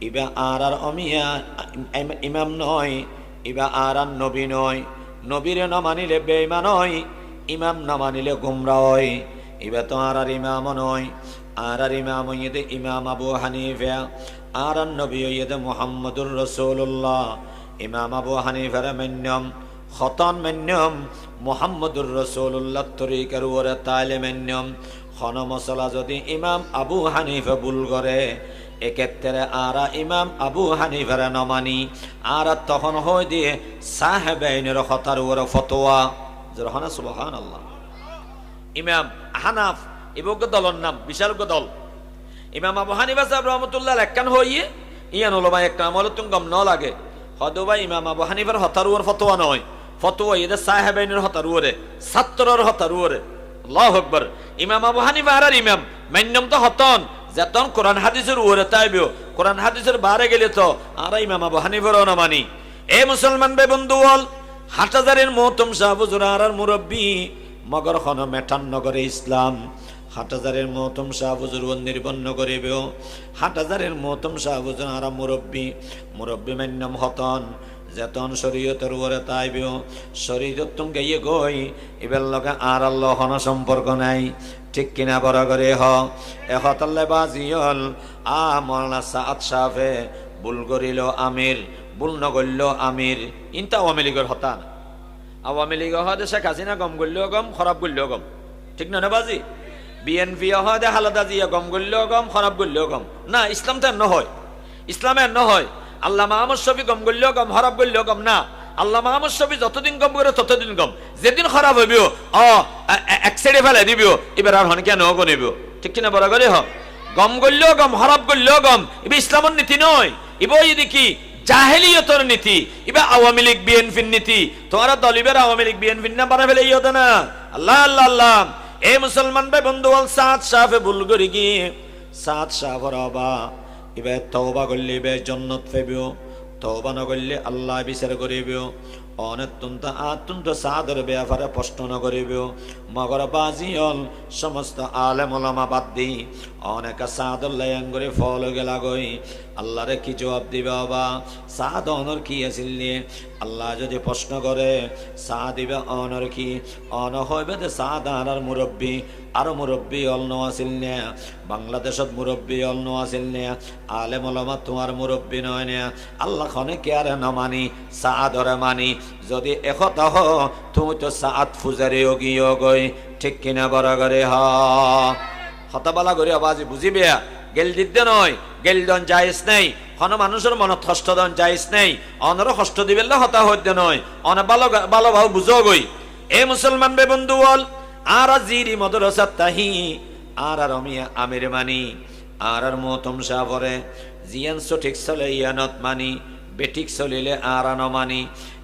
ইবে আর অমিয়া ইমাম নয়, ইবে আর নবী নয়, নবীরে না মানিলে বেঈমান হয়, ইমাম না মানিলে গুমরা হয়, ইবে তো আর ইমাম নয়। আর ইমাম হইতে ইমাম আবু হানিফা, আর নবী হইতে মুহাম্মদুর রাসূলুল্লাহ। ইমাম আবু হানিফার মান্যম খতন মান্যম, মুহাম্মদুর রাসূলুল্লাহ তরিকার ওরে তাইলে মান্যম। খন মশলা যদি ইমাম আবু হানিফা ভুল করে, এক্ষেত্রে আর ইমাম আবু হানিফার নমানি, আর তখন হয়ে দিয়ে সাহেবাইনের হতার ওরে ফতোয়া। জরহানা সুবহানাল্লাহ। ইমাম হানাফ ইবক দলের নাম বিশাল দল। ইমাম আবু হানিফা সাহেব রহমতুল্লাহ একখান হইয়ে ইয়ান ওলামা একটা আমল তুমি গম ন লাগে হদবা ইমাম আবু হানিফার হতারুয়ার ফতোয়া নয়, ফতোয়া এদের সাহেবাইনের হতারুয়ারে, ছাত্রর হতারুয়ারে। আল্লাহু আকবার। ইমাম আবু হানিফা আর ইমাম মান্যম তো হতন যেতন কোরআন হাদিসের ওরে তাইবেও, কোরআন হাদিসের বারে গেলে তো আর ইমাম আবু হানিফারও না মানি। এ মুসলমান বে বন্ধু বল, হাটহাজারের মোহতম শাহ হুজুর আর মুরব্বী মগর খন মেঠান নগরে ইসলাম। হাটহাজারের মোহতম শাহ হুজুর নির্বন্ন করিবেও, হাটহাজারের মোহতম শাহ হুজুর আর মুরব্বী, মুরব্বী মান্যম হতন যেতন শরীয়তের ওরে তাইবেও, শরীয়ত তুম গাইয়ে গই এবার লগে আর আল্লাহ হন সম্পর্ক নাই, ঠিক কিনা বড় করে হ এহতাল্লে বাজিয়ল। আ মৌলানা সাদ শাহে ভুল করিল আমির, ভুল নগরল আমির, ইনতা আওয়ামী লীগের হতা না। আওয়ামী লীগ হয় শেখ হাসিনা গম করলেও গম, খারাপ করলেও গম, ঠিক না বাজি? বিএনপি হয় হালাদা জিয়া গম করলেও গম, খারাপ করলেও গম। না, ইসলাম তো এন্ন হয়, ইসলামে এন্ন হয়। আল্লাহ মাহমুদ শফি গম করলেও গম, হরফ করলেও গম না। আল্লাহ মাহমুদ শফি যতদিন গম করে ততদিন গম, যেদিন খারাপ হইবিও এক সাইডে ফেলে দিবিও, এবার আর হন কেন গনিব, ঠিক কিনা বড় করে হ। গম করলেও গম, হরফ করলেও গম, এবার ইসলামের নীতি নয়, এবার যদি কি জাহেলিয়তের নীতি, এবার আওয়ামী লীগ বিএনপির নীতি। তোমার দলিবের আওয়ামী লীগ বিএনপির না বানা ফেলে ইয়ে না। আল্লাহ আল্লাহ আল্লাহ। এ মুসলমান ভাই বন্ধু বল, সাত সাফে ভুল করি কি, সাত সাফর হবা, এবার তওবা করলে এবার জান্নাত পাইবো, তওবা না করলে আল্লাহ বিচার করিবেও। অনেক আতুন্ত সাদর ব্যাপারে প্রশ্ন ন করিবেও। মগর বাজি হল সমস্ত আলেম ওলামা বাদ দি অনেক সাদর লাইন করে ফল গেলা গই, আল্লাহরে কি জবাব দিবে বাবা? সাদ অনর কি আছিল নিয়ে আল্লাহ যদি প্রশ্ন করে, সা দিবে অনর কি? অন হইবে যে সাদ আর মুরব্বী, আর মুরব্বী অন্য আছিল নে, বাংলাদেশত মুরব্বী অন্য আছিল নে, আলেম ওলামা তোমার মুরব্বী নয় নে। আল্লাহ খনে কে আর ন মানি, সাদরে মানি। যদি একতা হ তুমি তো সাত ফুজারিও গিয়ে গই, ঠিক কিনা বরাগরে হ হতাবালা করে আবাজি বুঝিবে। গেল দিতে নয়, গেল দন যাইস নেই, হন মানুষের মনত কষ্ট দন যাইস নেই, অনর কষ্ট দিবে হতা হইতে নয়, অন ভালো ভালো ভাব বুঝো গই। এ মুসলমান বে বন্ধু বল, আর জিরি মদরসাত তাহি আর রমিয়া আমির মানি, আর মতম সাবরে জিয়ান সঠিক চলে ইয়ানত মানি, বেঠিক চলিলে আরান মানি,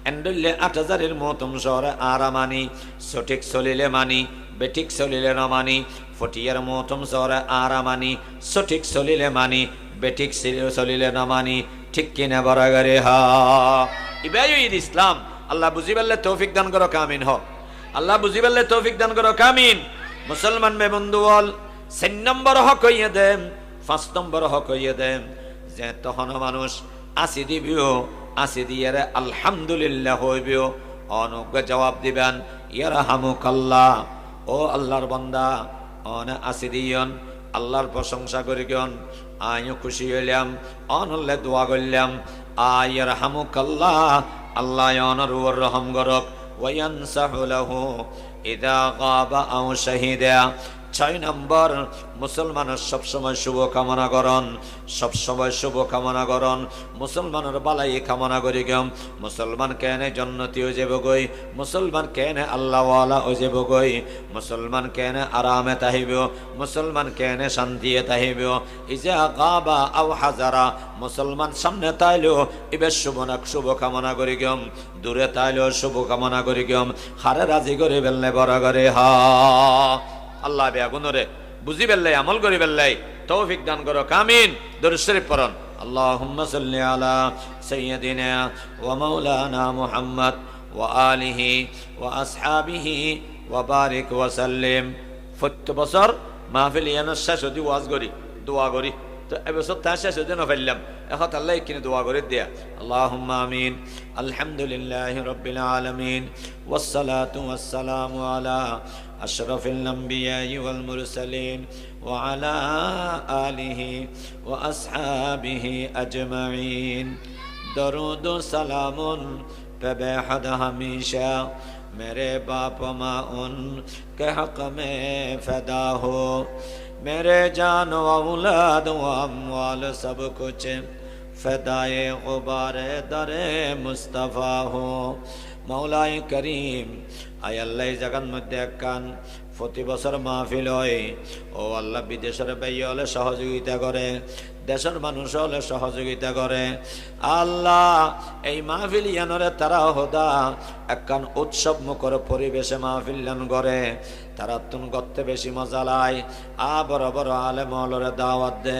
এন্ডলে ৮০০০-এর মতম শহরে আরা মানি, সঠিক চলিলে মানি, বেঠিক চলিলে ন মানি, ফটিয়ার মতম শহরে আরা মানি, সঠিক চলিলে মানি, বেঠিক চলিলে ন মানি, ঠিক কিনা বরাগরে হা। ইবাই ঈদ ইসলাম। আল্লাহ বুঝি পারলে তৌফিক দান করো, কামিন হ। আল্লাহ বুঝি পারলে তৌফিক দান করো, কামিন। মুসলমান মে বন্ধু বল, ৪ নম্বর হক হইয়ে দেন, ৫ নম্বর হক হইয়ে দেন যে তখন মানুষ আসি দিবিও, আসি দিয়ে আলহামদুলিল্লাহ হইবিও। অনজ্ঞ জবাব দিবেন ইয়ারহামুকাল্লাহ, ও আল্লাহর বান্দা অন আসি দিয়ন, আল্লাহর প্রশংসা করি গন, আমিও খুশি হইলাম, অনল্লে দোয়া করলাম, ইয়ারহামুকাল্লাহ, আল্লাহ অনর রহম গরক। ওয়ায়ানসাহু লাহু ইযা গাবা আও শাহিদা। ৬ নম্বর, মুসলমানের সবসময় শুভ কামনা করন, সবসময় শুভ কামনা করন, মুসলমানের বালাই কামনা করি গম। মুসলমান কেনে জন্নতি হয়ে যাব গই, মুসলমান কেনে আল্লাহওয়ালা হয়ে যাব গই, মুসলমান কেনে আরামে তাহিব, মুসলমান কেনে শান্তিয়ে তাহিব। ইজা গাবা আও হাজারা, মুসলমান সামনে তাইলেও এবার শুভ কামনা করি গম, দূরে তাইলেও শুভ কামনা করি গম, হারে রাজি করে বেলনে বড় করে হা। আল্লাহ বেগুনরে বুঝি বেল্লাই, আমল করি বেল্লাই তৌফিক দান করো, কামিন। দরুদ শরীফ পড়ুন। আল্লাহুম্মা সাল্লি আলা সাইয়্যিদিনা ওয়া মাওলানা মুহাম্মদ ওয়া আলিহি ওয়া আসহাবিহি ওয়া বারিক ওয়া সাল্লিম। প্রত্যেক বছর মাহফিল ইয়ানোর শেষ হতে ওয়াজ করি, দোয়া করি, তো এবছর তার শেষ হতে না ফেললাম, এখন আল্লাহ কিনে দোয়া করে দেয়া। আল্লাহুম্মা আমিন। আলহামদুলিল্লাহি রাব্বিল আলামিন, ওয়াসসালাতু ওয়াসসালামু আলা আশরাফিল আম্বিয়াই ওয়াল মুরসালিন ওয়া আলা আলিহি ওয়া আসহাবিহি আজমাইন। দরুদ ও সালামুন বেহাদ হামেশা मेरे बाप माँ उनके हक में फ़िदा हो, मेरे जान व औलाद व अमवाल सब कुछ फ़िदाए गुबारे दरे मुस्तफ़ा हो। मौलाए करीम आय अल्लाह जगन मध्य कान প্রতি বছর মাহফিল হয়, ও আল্লাহ বিদেশের ভাই হলে সহযোগিতা করে, দেশের মানুষ হলে সহযোগিতা করে। আল্লাহ এই মাহফিল ইয়ানরে তারা হোদা একখান উৎসব মুখর পরিবেশে মাহফিল ইয়ান করে, তারা তুন করতে বেশি মজা লাই। বড় বড় আলেম হলরে দাওয়াত দে।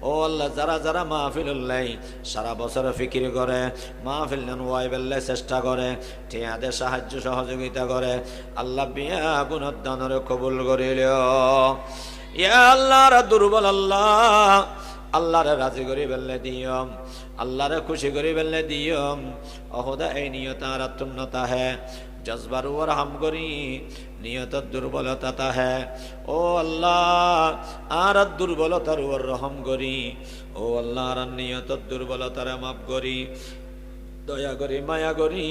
ও আল্লাহ যারা যারা মাহফিল উল্লাই সারা বছর ফিকির করে, মাহফিল ইয়ান ওয়াই বেল্লে চেষ্টা করে, টিয়াদের সাহায্য সহযোগিতা করে, আল্লাহ বিয়া গুণদানের কবুল করিল। ইয়া আল্লাহর দুর্বল আল্লাহ, আল্লাহরে রাজি করি বেললে দিয়ম, আল্লাহরে খুশি করি বেললে দিয়ম। অহদা এই নিয়ত আর তুন্নতা হ্যাঁ, জজবার ওর হাম করি নিয়ত দুর্বলতা তা হ্যাঁ। ও আল্লাহ আর দুর্বলতার ওর রহম করি, ও আল্লাহ আর নিয়ত দুর্বলতার মাফ করি, দয়া করি মায়া করি,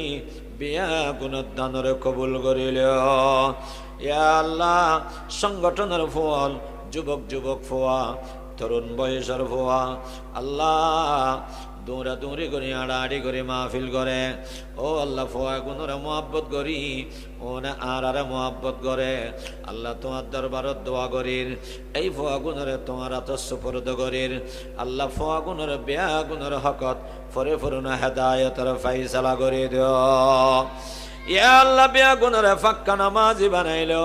বিয়া গুণদানরে কবুল করিল। ইয়া আল্লাহ সংগঠনের ফল যুবক যুবক ফোয়া, তরুণ বয়সের ফোয়া, আল্লাহ দৌড়া দৌড়ি করি আড়াআড়ি করে মাহফিল করে ও আল্লাহ ফোয়া গুনরে মোহাব্বত করি ও না আরে মোহাব্বত করে আল্লাহ তোমার দরবারত দোয়া করির এই ফোয়া গুনরে তোমার আত সুপর্দ করির আল্লাহ ফোয়া গুনরে বেয়া গুনরে হকত ফরে ফরুনা হেদায়তর ফাইসালা করে দিও ইয়া আল্লাহ বেয়া গুনরে ফাক্কা নামাজি বানাইলো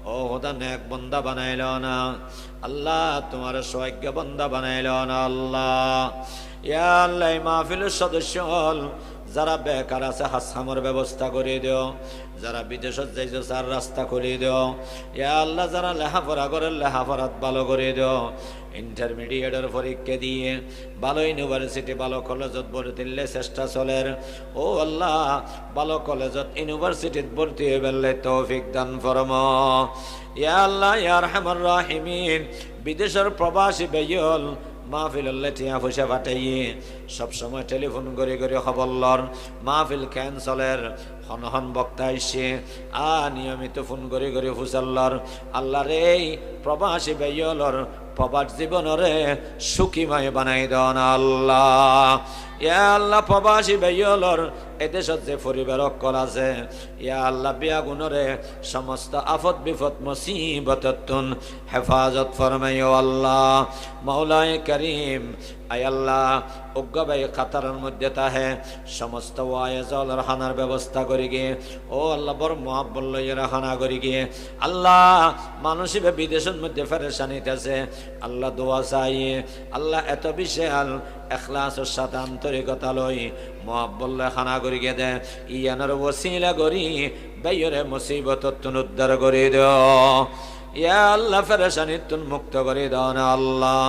ও খোদা নেক বান্দা বানাইলো না আল্লাহ তোমার সৌভাগ্য বান্দা বানাইলো না আল্লাহ ইয়া আল্লাহ এই মাহফিলের সদস্য হল যারা বেকার আছে হাসামর ব্যবস্থা করে দিও যারা বিদেশত যাইছে তার রাস্তা খুলে দিও ইয়া আল্লাহ যারা লেখাপড়া করে লেখাপড়াত ভালো করে দিও ইন্টারমিডিয়েটের পরীক্ষা দিয়ে ভালো ইউনিভার্সিটি ভালো কলেজত ভর্তি হলে চেষ্টা চলের ও আল্লাহ ভালো কলেজত ইউনিভার্সিটিত ভর্তি হয়ে বেললে তৌফিক দান ফরমা ইয়া আল্লাহ ইয়া আরহামার রাহিমিন বিদেশের প্রবাসী ভাইয়ল মাহফিল টিয়া পয়সা পাঠাইয়ে সবসময় টেলিফোন করে করে খবর লর মাহফিল ক্যান্সলের হন হন বক্তা আইসে নিয়মিত ফোন করে করে ফুসাল্লর আল্লাহ রে প্রবাসী ভাইয়লর প্রবাস জীবনরে সুখীময় বানাই দেন আল্লাহ ইয়া আল্লাহ প্রবাসী ভাইয়লর এদেশত যে পরিবার অকল আছে ইয়া আল্লাহ বিয়া গুণরে সমস্ত আফত বিপদ মুসিবততুন হেফাজত ফরমাইও আল্লাহ মাওলায়ে করিম আয় আল্লাহ উগ্গবাই খাতারের মধ্যে তাহে সমস্ত ওয়াইজলের হানার ব্যবস্থা করি গিয়ে ও আল্লাহ বড় মহাব্বত লইয়ের হানা করি গিয়ে আল্লাহ মানুষিবে বিদেশের মধ্যে ফেরেশানিতেছে আল্লাহ দোয়া চাইয়ে আল্লাহ এত বিশাল এখলাসের সাথে আন্তরিকতা লই মহাব্বত হানা করি গিয়ে দে ইয়ানোর ওসিলা করি বাইরে মুসিবততুন উদ্ধার করে দিও ইয়া আল্লাহ ফেরেশানিতুন মুক্ত করে দাও না আল্লাহ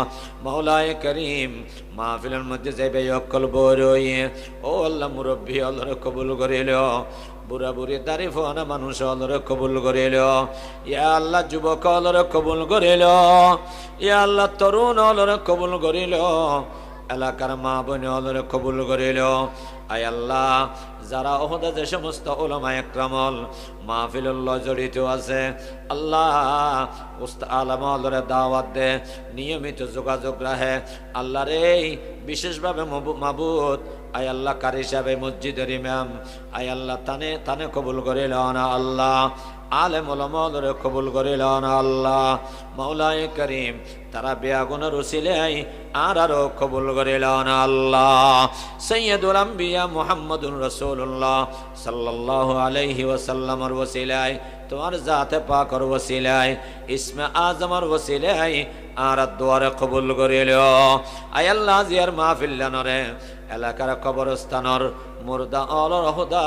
মাওলায়ে করিম মাহফিলের মধ্যে যাইবে অকল বড়ই ও আল্লাহ মুরব্বী আল্লাহর কবুল করিল বুড়া বুড়ি তারিফ না মানুষ আল্লাহর কবুল করিল ইয়া আল্লাহ যুবক আল্লাহর কবুল করিল ইয়া আল্লাহ তরুণ আল্লাহর কবুল করিল এলাকার মা বোন আল্লাহর কবুল করিল আয় আল্লাহ যারা ওহদে যে সমস্ত উলামা একরামল মাহফিলুল্লাহ জড়িত আছে আল্লাহ উস্তাদ আলামালরে দাওয়াত দে নিয়মিত যোগাযোগ রাখে আল্লাহ রে বিশেষভাবে মাবুদ আয় আল্লাহ কারি সাহেব মসজিদের ইমাম আয় আল্লাহ তানে কবুল করিল না আল্লাহ আলেম ওলামালরে কবুল করিল না আল্লাহ মাওলায়ে করিম তারা বেয়াগুনের উসিলাই আরো কবুল করিল না আল্লাহ সাইয়্যিদুল আম্বিয়া মুহাম্মদুর রাসূলুল্লাহ সাল্লাল্লাহু আলাইহি ওয়াসাল্লামের ওসিলাই তোমার জাতে পাকের ওসিলাই ইসমে আজমের ওসিলাই আর দোয়ারে কবুল করিল আয় আল্লাহ জিয়ার মাহফিল জানরে এলাকার কবরস্থানের মুর্দা অলর হুদা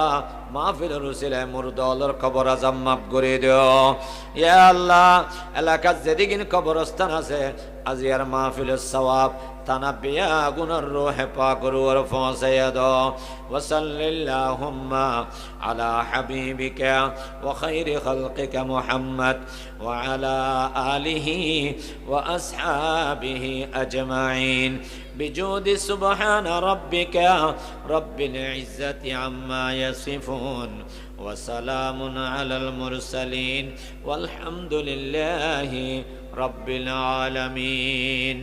মাহফিলের উসিলায় মুর্দা অলর কবর আজম মাফ করে দিও ইয়া আল্লাহ এলাকার যেদিকে কবরস্থান আছে আজিয়ার মাহফিলের সওয়াব তানা বিয়া গুনার রূহে পাকের উপর পৌঁছাইয়া দাও ওয়া সাল্লাল্লাহুম্মা আলা হাবিবিকা ওয়া খায়রি খালকিকা মুহাম্মদ ওয়া আলা আলিহি ওয়া আসহাবিহি আজমাইন بجود سبحان ربك رب العزة عما يصفون وسلام على المرسلين والحمد لله رب العالمين.